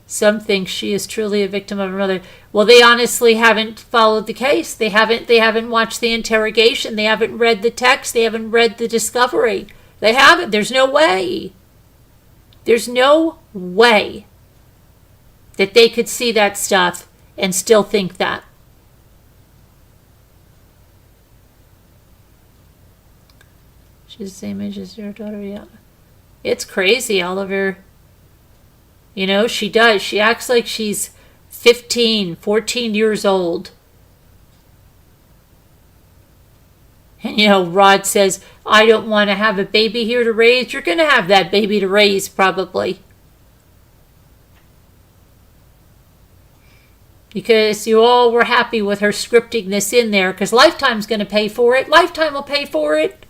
Some think she is truly a victim of her mother. Well, they honestly haven't followed the case. They haven't watched the interrogation. They haven't read the text. They haven't read the discovery. They haven't. There's no way. There's no way that they could see that stuff and still think that. She's the same age as your daughter, yeah. It's crazy, Oliver. She does. She acts like she's 15, 14 years old. And, Rod says, I don't want to have a baby here to raise. You're going to have that baby to raise, probably. Because you all were happy with her scripting this in there, because Lifetime's going to pay for it. Lifetime will pay for it.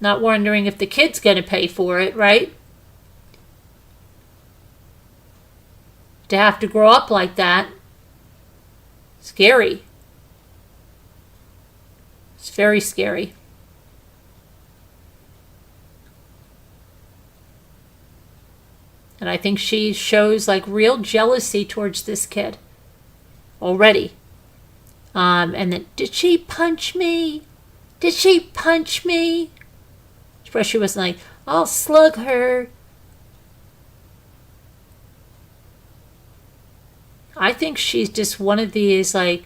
Not wondering if the kid's going to pay for it, right? To have to grow up like that. Scary. It's very scary. And I think she shows like real jealousy towards this kid already. And then, did she punch me? Did she punch me? She wasn't like, I'll slug her. I think she's just one of these, like,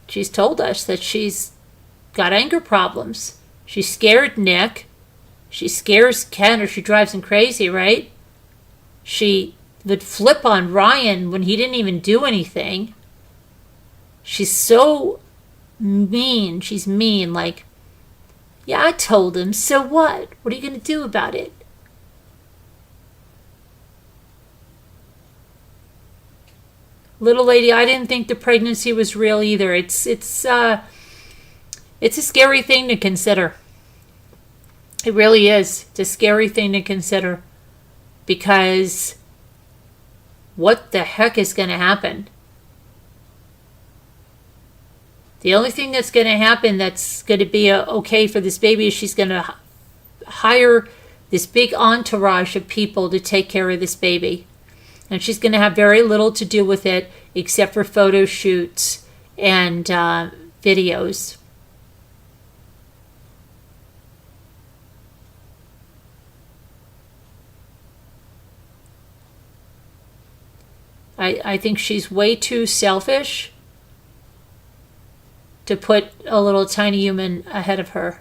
she's told us that she's got anger problems. She scared Nick. She scares Ken, or she drives him crazy, right? She would flip on Ryan when he didn't even do anything. She's so mean. She's mean, like, yeah, I told him, so what? What are you going to do about it? Little lady, I didn't think the pregnancy was real either. It's a scary thing to consider. It really is. It's a scary thing to consider. Because what the heck is going to happen? The only thing that's going to happen that's going to be okay for this baby is she's going to hire this big entourage of people to take care of this baby. And she's going to have very little to do with it except for photo shoots and videos. I think she's way too selfish to put a little tiny human ahead of her.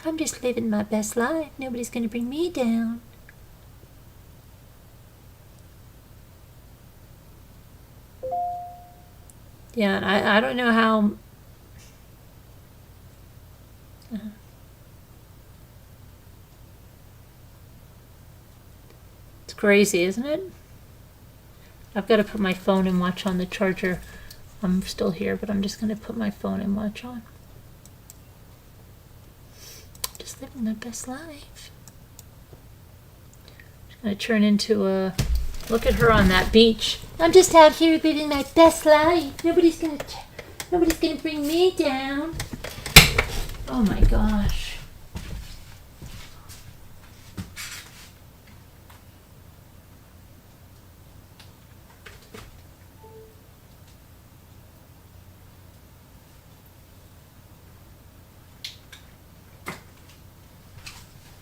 I'm just living my best life. Nobody's going to bring me down. Yeah, and I don't know how... It's crazy, isn't it? I've got to put my phone and watch on the charger. I'm still here, but I'm just going to put my phone and watch on. Just living my best life. I turn into a... Look at her on that beach. I'm just out here living my best life. Nobody's gonna bring me down. Oh my gosh.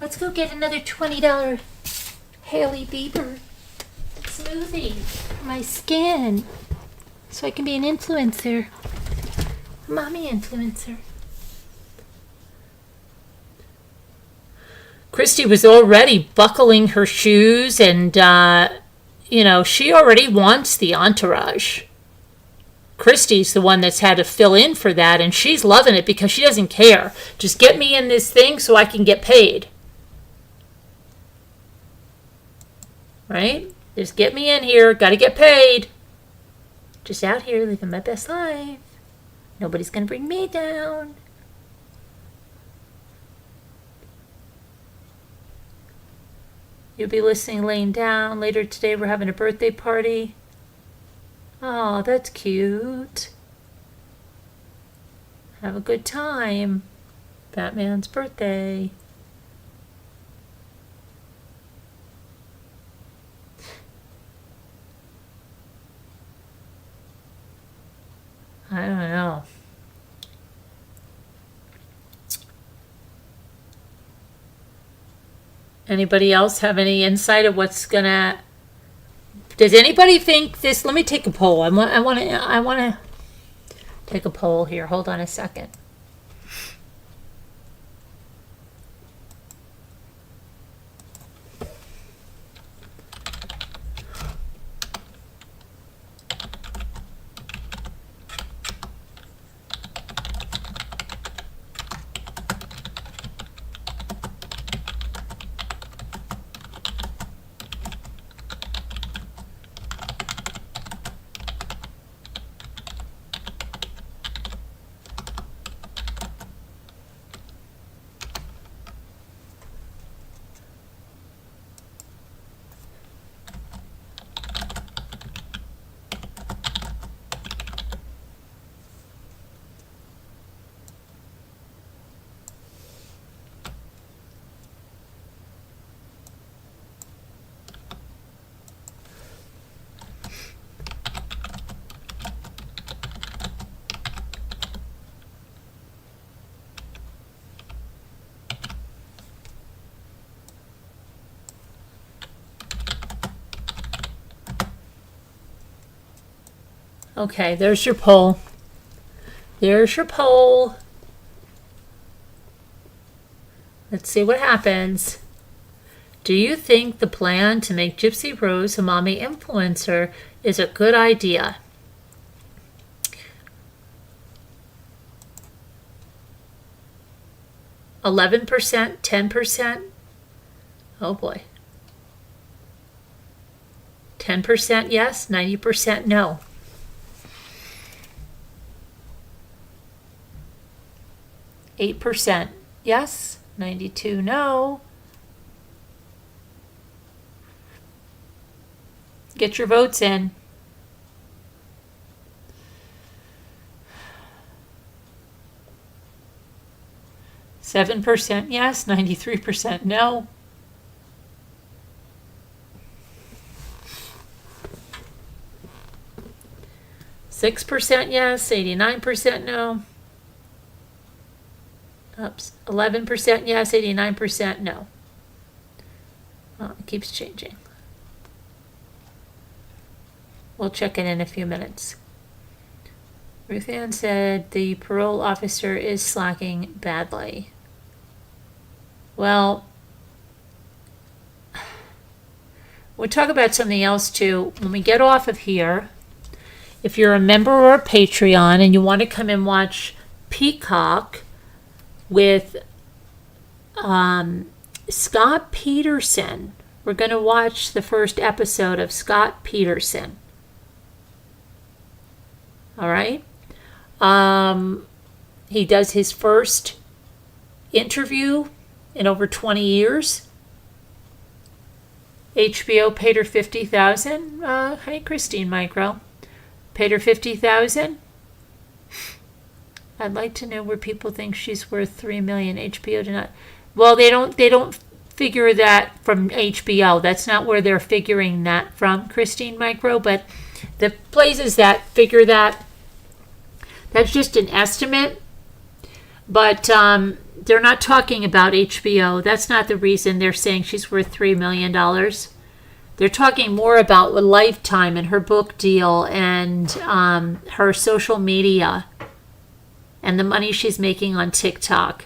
Let's go get another $20 Hailey Bieber smoothie for my skin so I can be an influencer. Mommy influencer. Kristy was already buckling her shoes and, she already wants the entourage. Kristy's the one that's had to fill in for that, and she's loving it because she doesn't care. Just get me in this thing so I can get paid. Right? Just get me in here. Gotta get paid. Just out here living my best life. Nobody's gonna bring me down. You'll be listening laying down. Later today we're having a birthday party. Oh, that's cute. Have a good time. Batman's birthday. I don't know. Anybody else have any insight of what's gonna... Does anybody think this... Let me take a poll. I want to take a poll here. Hold on a second. Okay, there's your poll. There's your poll. Let's see what happens. Do you think the plan to make Gypsy Rose a mommy influencer is a good idea? $11%, 10%. Oh boy. 10% yes, 90% no. 8% yes, 92 no. Get your votes in. %7 yes, 93% no. %6 yes, 89% no. Oops, 11% yes, 89% no. Oh, it keeps changing. We'll check it in a few minutes. Ruth Ann said the parole officer is slacking badly. Well, we'll talk about something else too. When we get off of here, if you're a member or a Patreon and you want to come and watch Peacock with Scott Peterson, we're going to watch the first episode of Scott Peterson. All right? He does his first interview in over 20 years. HBO paid her $50,000. Hey, Christine Micro, paid her $50,000. I'd like to know where people think she's worth $3 million. HBO did not. Well, they don't figure that from HBO. That's not where they're figuring that from, Christine Micro. But the places that figure that, that's just an estimate. But they're not talking about HBO. That's not the reason they're saying she's worth $3 million. They're talking more about Lifetime and her book deal and her social media and the money she's making on TikTok.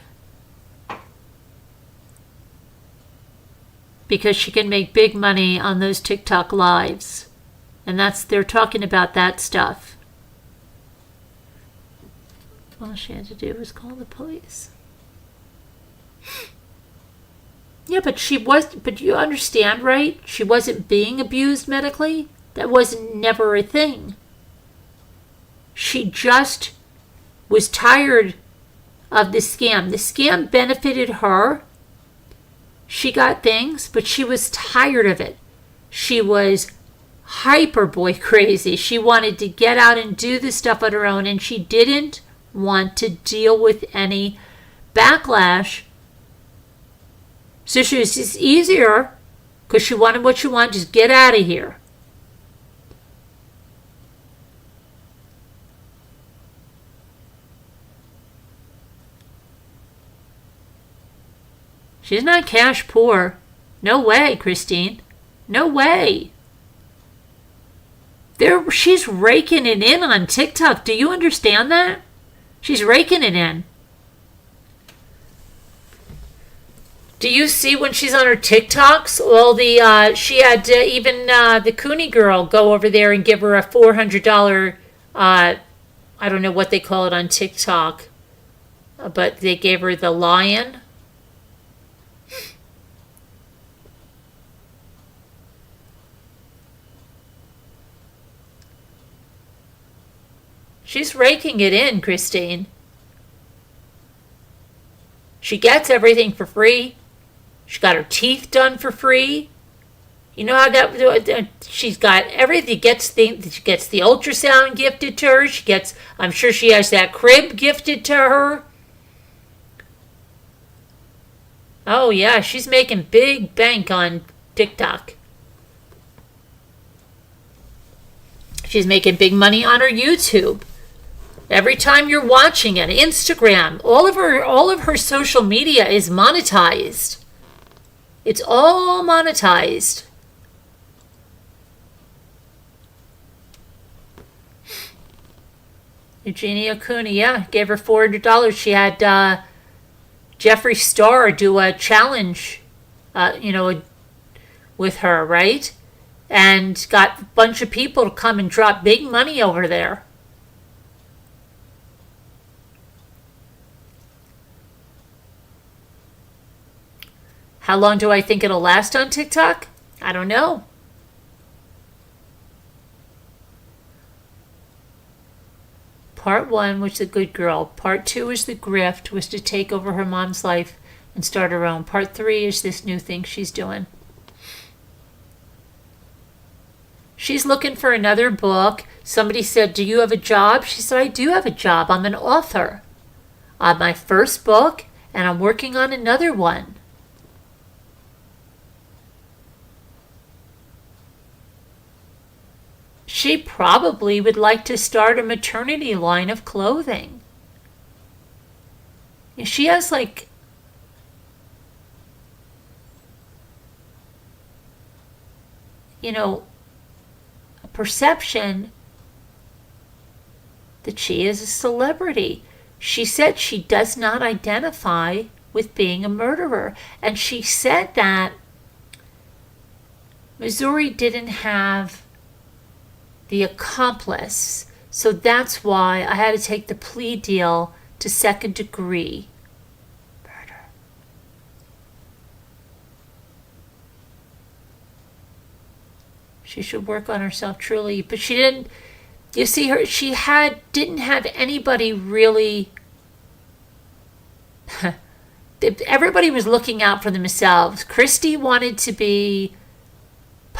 Because she can make big money on those TikTok lives. And they're talking about that stuff. All she had to do was call the police. Yeah, but you understand, right? She wasn't being abused medically. That was never a thing. She just was tired of the scam. The scam benefited her. She got things, but she was tired of it. She was hyper boy crazy. She wanted to get out and do this stuff on her own, and she didn't want to deal with any backlash. So she was just easier, because she wanted what she wanted, just get out of here. She's not cash poor. No way, Christine. No way. She's raking it in on TikTok. Do you understand that? She's raking it in. Do you see when she's on her TikToks? Well, she had even the Cooney girl go over there and give her a $400. I don't know what they call it on TikTok, but they gave her the lion. She's raking it in, Christine. She gets everything for free. She got her teeth done for free. You know how that she's got everything. She gets the ultrasound gifted to her. I'm sure she has that crib gifted to her. Oh yeah, she's making big bank on TikTok. She's making big money on her YouTube. Every time you're watching it, Instagram, all of her social media is monetized. It's all monetized. Eugenia Cooney, yeah, gave her $400. She had Jeffree Star do a challenge, with her, right? And got a bunch of people to come and drop big money over there. How long do I think it'll last on TikTok? I don't know. Part 1 was the good girl. Part 2 is the grift, was to take over her mom's life and start her own. Part 3 is this new thing she's doing. She's looking for another book. Somebody said, do you have a job? She said, I do have a job. I'm an author on my first book, and I'm working on another one. She probably would like to start a maternity line of clothing. She has a perception that she is a celebrity. She said she does not identify with being a murderer. And she said that Missouri didn't have the accomplice, so that's why I had to take the plea deal to second degree murder. She should work on herself truly, but she didn't. You see, didn't have anybody really. Everybody was looking out for themselves. Kristy wanted to be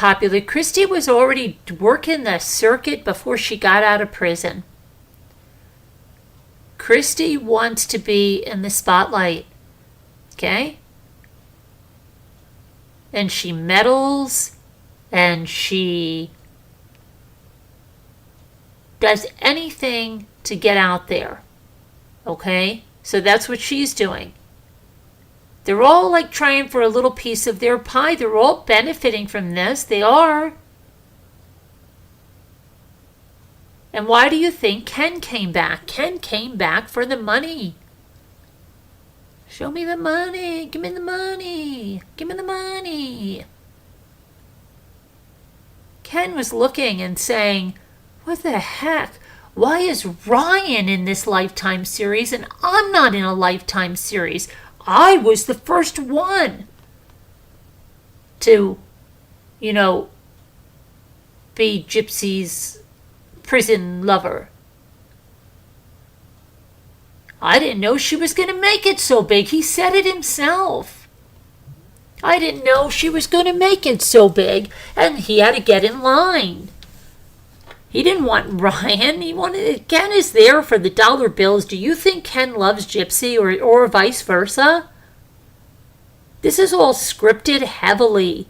popular. Kristy was already working the circuit before she got out of prison. Kristy wants to be in the spotlight. Okay? And she meddles and she does anything to get out there. Okay? So that's what she's doing. They're all like trying for a little piece of their pie. They're all benefiting from this. They are. And why do you think Ken came back? Ken came back for the money. Show me the money. Give me the money. Give me the money. Ken was looking and saying, what the heck? Why is Ryan in this Lifetime series and I'm not in a Lifetime series? I was the first one to, be Gypsy's prison lover. I didn't know she was going to make it so big. He said it himself. I didn't know she was going to make it so big, and he had to get in line. He didn't want Ryan. He wanted Ken is there for the dollar bills. Do you think Ken loves Gypsy or vice versa? This is all scripted heavily.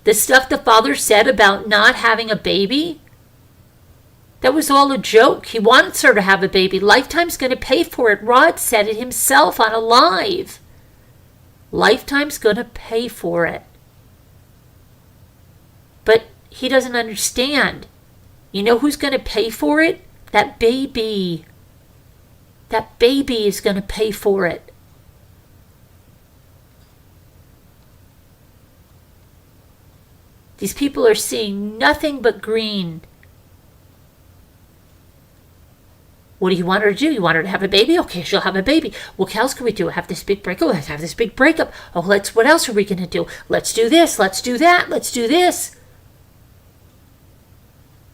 The stuff the father said about not having a baby, that was all a joke. He wants her to have a baby. Lifetime's going to pay for it. Rod said it himself on a live. Lifetime's going to pay for it. But he doesn't understand. You know who's going to pay for it? That baby. That baby is going to pay for it. These people are seeing nothing but green. What do you want her to do? You want her to have a baby? Okay, she'll have a baby. What else can we do? Have this big breakup? Let's have this big breakup. Oh, what else are we going to do? Let's do this. Let's do that. Let's do this.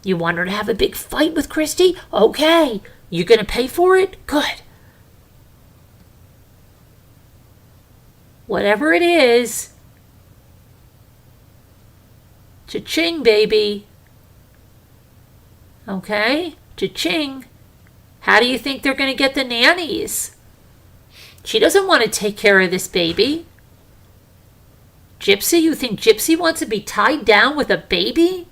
You want her to have a big fight with Kristy? Okay. You going to pay for it? Good. Whatever it is. Cha-ching, baby. Okay? Cha-ching. How do you think they're going to get the nannies? She doesn't want to take care of this baby. Gypsy, you think Gypsy wants to be tied down with a baby?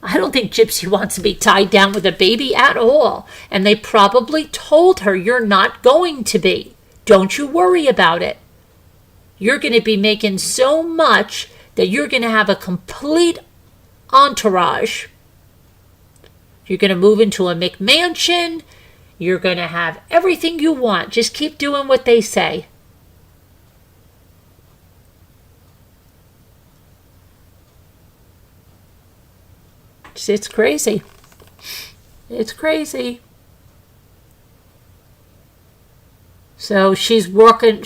I don't think Gypsy wants to be tied down with a baby at all. And they probably told her, you're not going to be. Don't you worry about it. You're going to be making so much that you're going to have a complete entourage. You're going to move into a McMansion. You're going to have everything you want. Just keep doing what they say. It's crazy. It's crazy. So she's working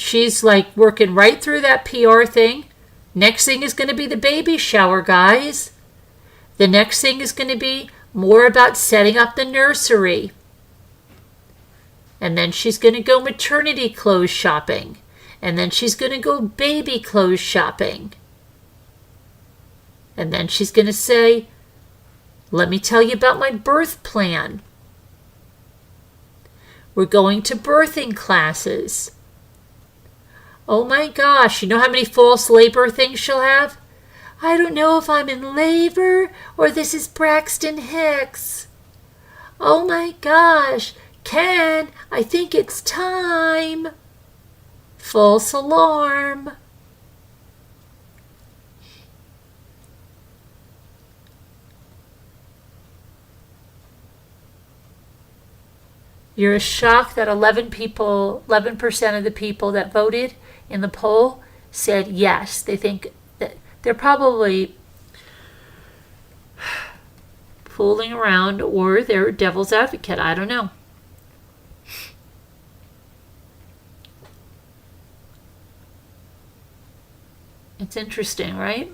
right through that PR thing. Next thing is going to be the baby shower, guys. The next thing is going to be more about setting up the nursery. And then she's going to go maternity clothes shopping. And then she's going to go baby clothes shopping. And then she's going to say, let me tell you about my birth plan. We're going to birthing classes. Oh my gosh, you know how many false labor things she'll have? I don't know if I'm in labor or this is Braxton Hicks. Oh my gosh, Ken, I think it's time. False alarm. You're shocked that 11% of the people that voted in the poll said yes. They think that they're probably fooling around or they're devil's advocate. I don't know. It's interesting, right?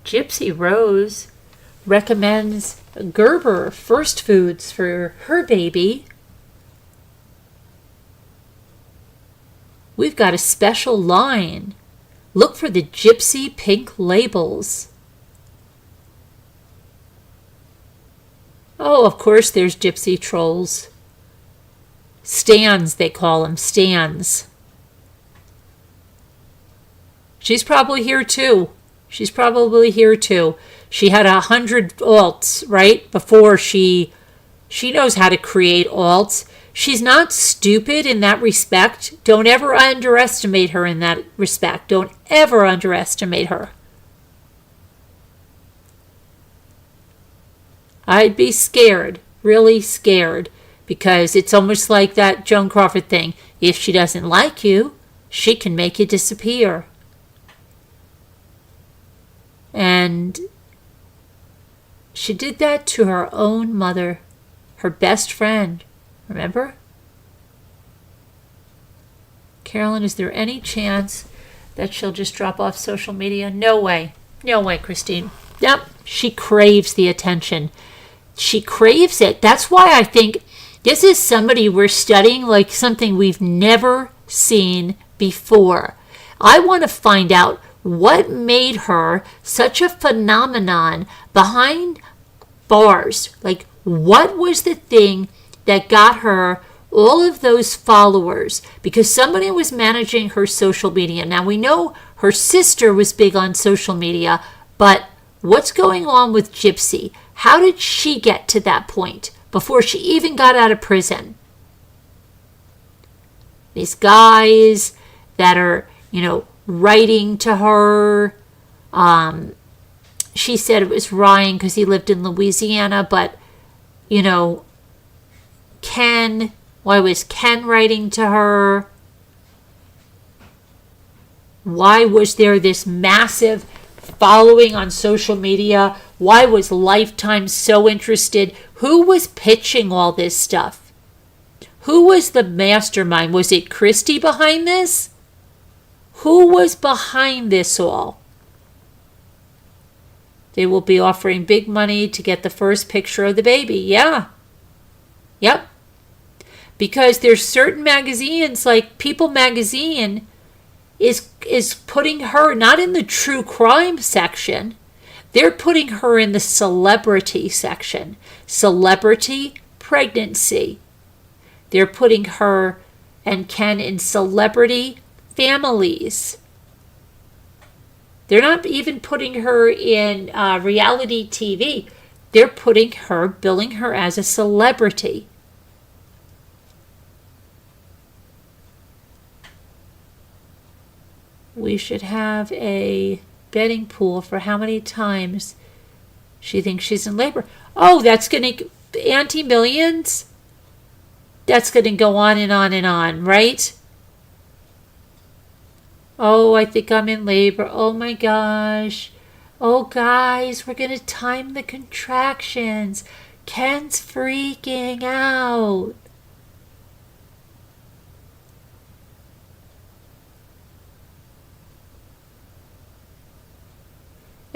Gypsy Rose recommends Gerber first foods for her baby. We've got a special line. Look for the Gypsy pink labels. Oh, of course there's Gypsy trolls. Stans, they call them, Stans. She's probably here too. She had 100 alts, right? Before she knows how to create alts. She's not stupid in that respect. Don't ever underestimate her in that respect. Don't ever underestimate her. I'd be scared, really scared, because it's almost like that Joan Crawford thing. If she doesn't like you, she can make you disappear. And she did that to her own mother, her best friend. Remember? Carolyn, is there any chance that she'll just drop off social media? No way. No way, Christine. Yep, she craves the attention. She craves it. That's why I think this is somebody we're studying like something we've never seen before. I want to find out what made her such a phenomenon behind bars. Like, what was the thing that got her all of those followers? Because somebody was managing her social media. Now, we know her sister was big on social media, but what's going on with Gypsy? How did she get to that point before she even got out of prison? These guys that are, writing to her. She said it was Ryan because he lived in Louisiana, but, Ken, why was Ken writing to her? Why was there this massive following on social media? Why was Lifetime so interested? Who was pitching all this stuff? Who was the mastermind? Was it Kristy behind this? Who was behind this all? They will be offering big money to get the first picture of the baby. Yeah. Yep. Because there's certain magazines, like People Magazine, is putting her not in the true crime section. They're putting her in the celebrity section. Celebrity pregnancy. They're putting her and Ken in celebrity families. They're not even putting her in reality TV. They're billing her as a celebrity. We should have a betting pool for how many times she thinks she's in labor. Oh, that's going to, Auntie Millions? That's going to go on and on and on, right? Oh, I think I'm in labor. Oh my gosh. Oh, guys, we're going to time the contractions. Ken's freaking out.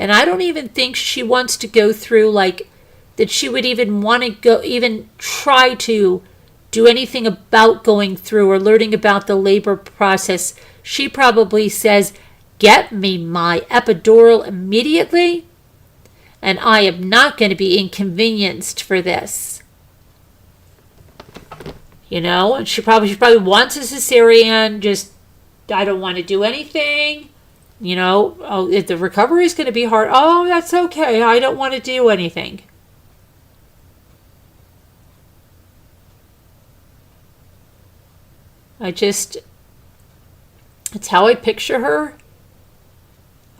And I don't even think she wants to go through, like, that she would even want to go, even try to do anything about going through or learning about the labor process. She probably says, get me my epidural immediately, and I am not going to be inconvenienced for this. And she probably wants a cesarean, just, I don't want to do anything. If the recovery is going to be hard, oh, that's okay. I don't want to do anything. It's how I picture her.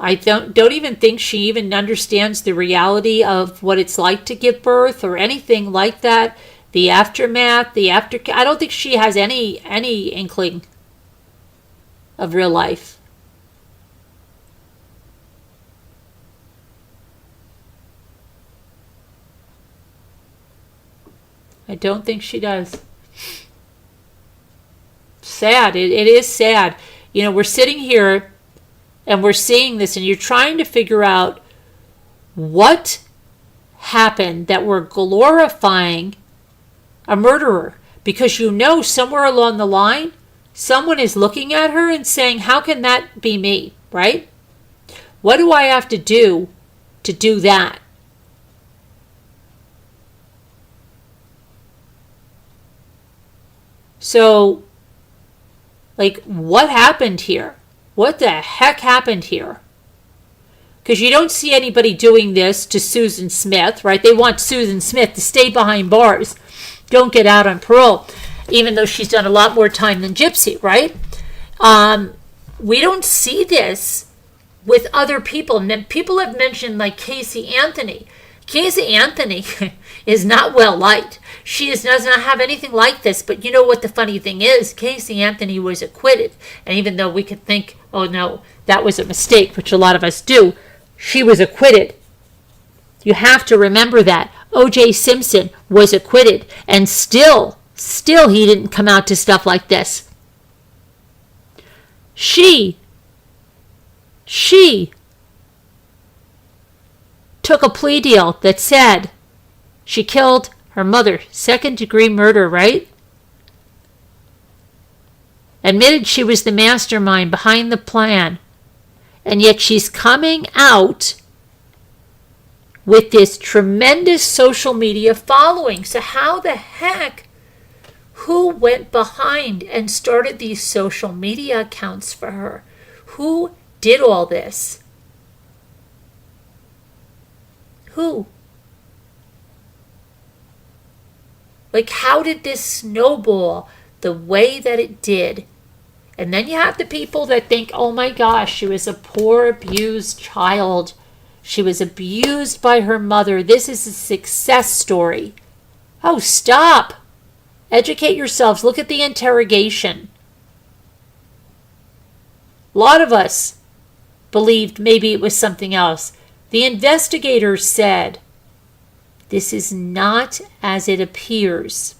I don't even think she even understands the reality of what it's like to give birth or anything like that. The aftermath, I don't think she has any inkling of real life. I don't think she does. Sad. It is sad. We're sitting here and we're seeing this, and you're trying to figure out what happen that we're glorifying a murderer, because you know somewhere along the line someone is looking at her and saying, how can that be me, right? What do I have to do that? So, like, what happened here? What the heck happened here? Because you don't see anybody doing this to Susan Smith, right? They want Susan Smith to stay behind bars, don't get out on parole, even though she's done a lot more time than Gypsy, right? We don't see this with other people. And then people have mentioned like Casey Anthony. Casey Anthony is not well liked. She does not have anything like this. But you know what the funny thing is? Casey Anthony was acquitted. And even though we could think, oh no, that was a mistake, which a lot of us do, she was acquitted. You have to remember that. O.J. Simpson was acquitted. And still he didn't come out to stuff like this. She took a plea deal that said she killed her mother, second-degree murder, right? Admitted she was the mastermind behind the plan, and yet she's coming out with this tremendous social media following. So how the heck, who went behind and started these social media accounts for her? Who did all this? Who? Like, how did this snowball the way that it did? And then you have the people that think, oh my gosh, she was a poor, abused child. She was abused by her mother. This is a success story. Oh, stop. Educate yourselves. Look at the interrogation. A lot of us believed maybe it was something else. The investigators said, this is not as it appears.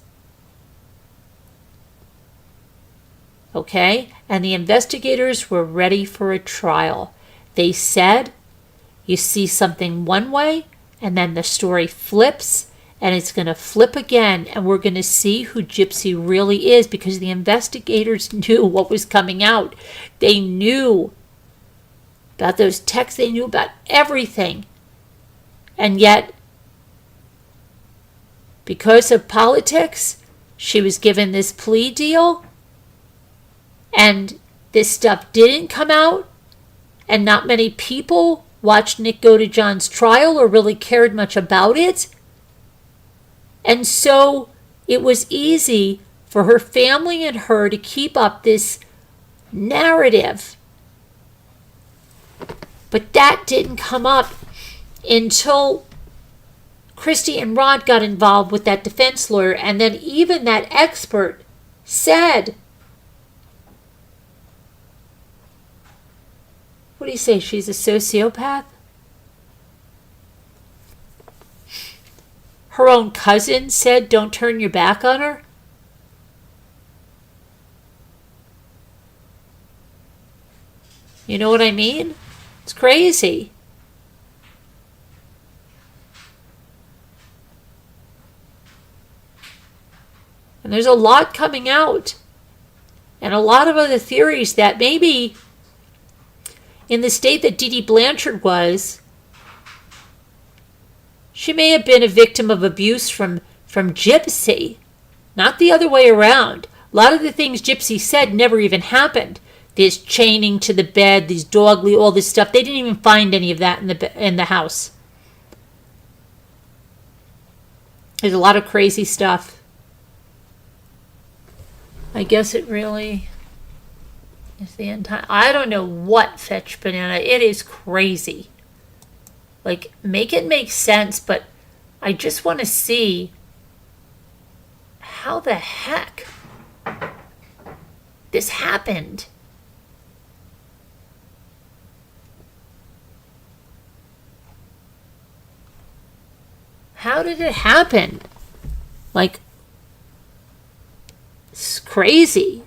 Okay? And the investigators were ready for a trial. They said, you see something one way, and then the story flips, and it's going to flip again, and we're going to see who Gypsy really is, because the investigators knew what was coming out. They knew about those texts. They knew about everything. And yet, because of politics, she was given this plea deal, and this stuff didn't come out, and not many people watched Nick go to John's trial or really cared much about it. And so it was easy for her family and her to keep up this narrative. But that didn't come up until Kristy and Rod got involved with that defense lawyer. And then even that expert said, what do you say, she's a sociopath? Her own cousin said, don't turn your back on her. You know what I mean? It's crazy. And there's a lot coming out. And a lot of other theories that maybe in the state that Dee Dee Blanchard was, she may have been a victim of abuse from Gypsy, not the other way around. A lot of the things Gypsy said never even happened. This chaining to the bed, these all this stuff. They didn't even find any of that in the house. There's a lot of crazy stuff. I guess it really is the entire. I don't know what fetch banana. It is crazy. Like, make it make sense, but I just want to see how the heck this happened. How did it happen? Like, it's crazy.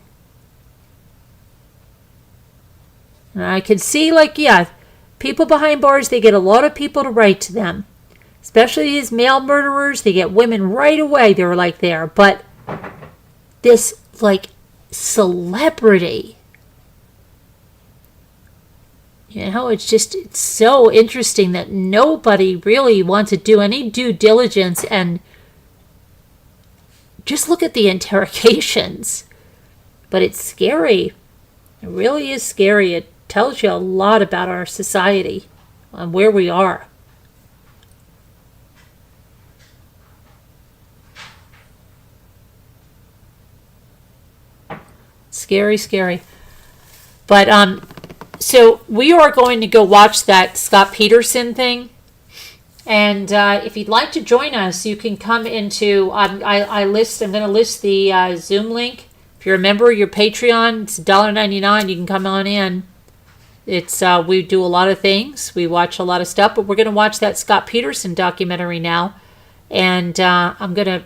And I can see, like, yeah, people behind bars, they get a lot of people to write to them. especially these male murderers, they get women right away. They're like there. But this like celebrity, it's so interesting that nobody really wants to do any due diligence. And just look at the interrogations. But it's scary. It really is scary. It tells you a lot about our society and where we are. Scary, scary. But so we are going to go watch that Scott Peterson thing. And if you'd like to join us, you can come into I'm going to list the Zoom link. If you're a member of your Patreon, it's $1.99. You can come on in. It's we do a lot of things. We watch a lot of stuff, but we're going to watch that Scott Peterson documentary now. And I'm going to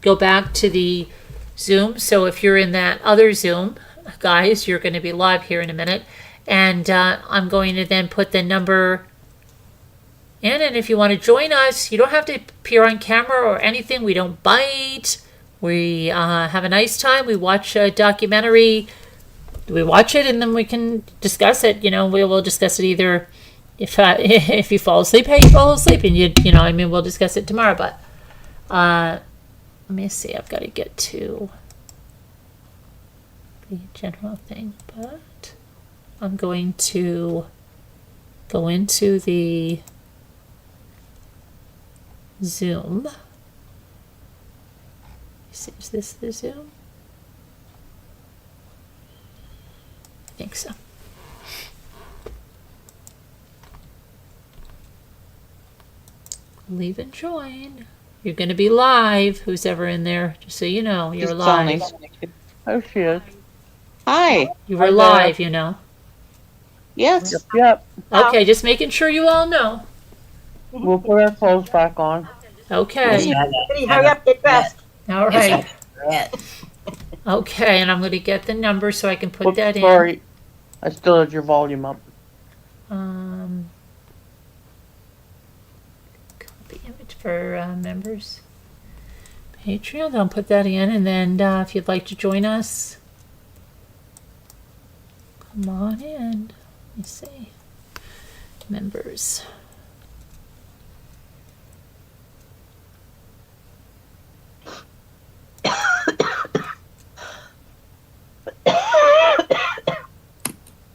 go back to the Zoom. So if you're in that other Zoom, guys, you're going to be live here in a minute. And I'm going to then put the number in. And if you want to join us, you don't have to appear on camera or anything. We don't bite. We have a nice time. We watch a documentary. We watch it and then we can discuss it. We will discuss it either if you fall asleep, hey, you fall asleep, and we'll discuss it tomorrow. But let me see. I've got to get to the general thing, but I'm going to go into the Zoom. Is this the Zoom? I think so. Leave and join. You're going to be live, who's ever in there, just so you know. You're live. Oh, she is. Hi. You were live, you know. Yes. Yep. Okay, just making sure you all know. We'll put our clothes back on. Okay. Hurry up, get dressed. All right. Okay, and I'm going to get the number so I can put that in. Sorry, I still had your volume up. Copy image for members. Patreon, I'll put that in, and then if you'd like to join us, come on in. Let me see. Members.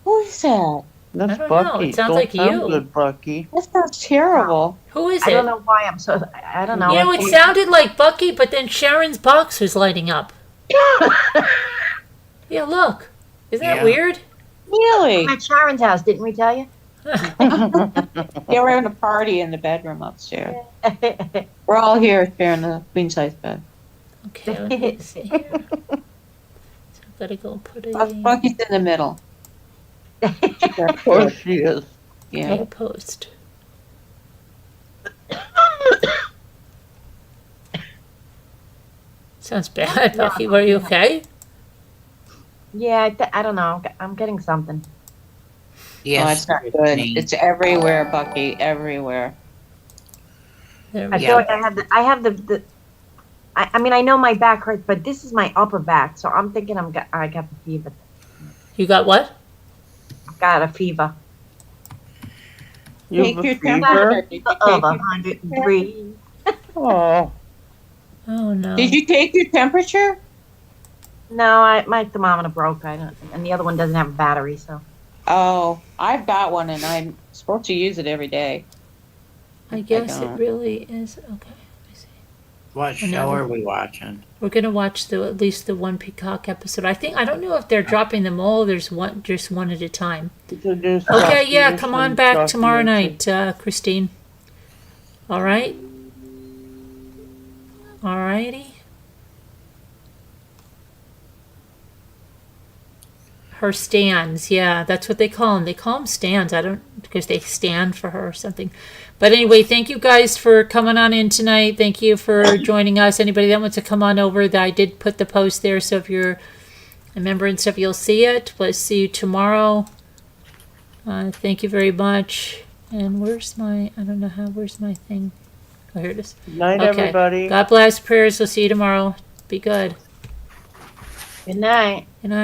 Who is that? That's I don't Bucky. know. It sounds Don't like sound you. Good, Bucky. That sounds terrible. Who is it? I don't know why I'm so. I don't know. It sounded like Bucky, but then Sharon's box was lighting up. Yeah, look. Isn't that weird? Really? I'm at Sharon's house, didn't we tell you? Yeah, we're having a party in the bedroom upstairs. We're all here sharing the queen size bed. Okay, let me see here. So I've got to go put Bucky's in the middle. Of course she is. Yeah. a post. Sounds bad, Bucky. Were you okay? Yeah, I don't know. I'm getting something. Oh, it's not good. It's everywhere, Bucky. Everywhere. There I we feel go. like I have the. I mean, I know my back hurts, but this is my upper back, so I'm thinking I got the fever. You got what? I've got a fever You Take have a your fever? temperature. of 103. Oh, Oh, no. Did you take your temperature? No, my thermometer broke. I don't, and the other one doesn't have a battery, so. Oh, I've got one and I'm supposed to use it every day. I guess it don't. really is. Okay. I see. What show are we watching? We're going to watch at least the one Peacock episode. I don't know if they're dropping them all. There's just one at a time. it's a new Okay, yeah, Peterson come on back tomorrow documentary. night, Christine. All right? All righty. Her stands, yeah, that's what they call them. They call them stands. I don't, because they stand for her or something. But anyway, thank you guys for coming on in tonight. Thank you for joining us. Anybody that wants to come on over, I did put the post there, so if you're a member and stuff, you'll see it. We'll see you tomorrow. Thank you very much. And where's my, I don't know how, where's my thing? Oh, here it is. Good night, Okay. everybody. God bless. Prayers. We'll see you tomorrow. Be good. Good night. Good night.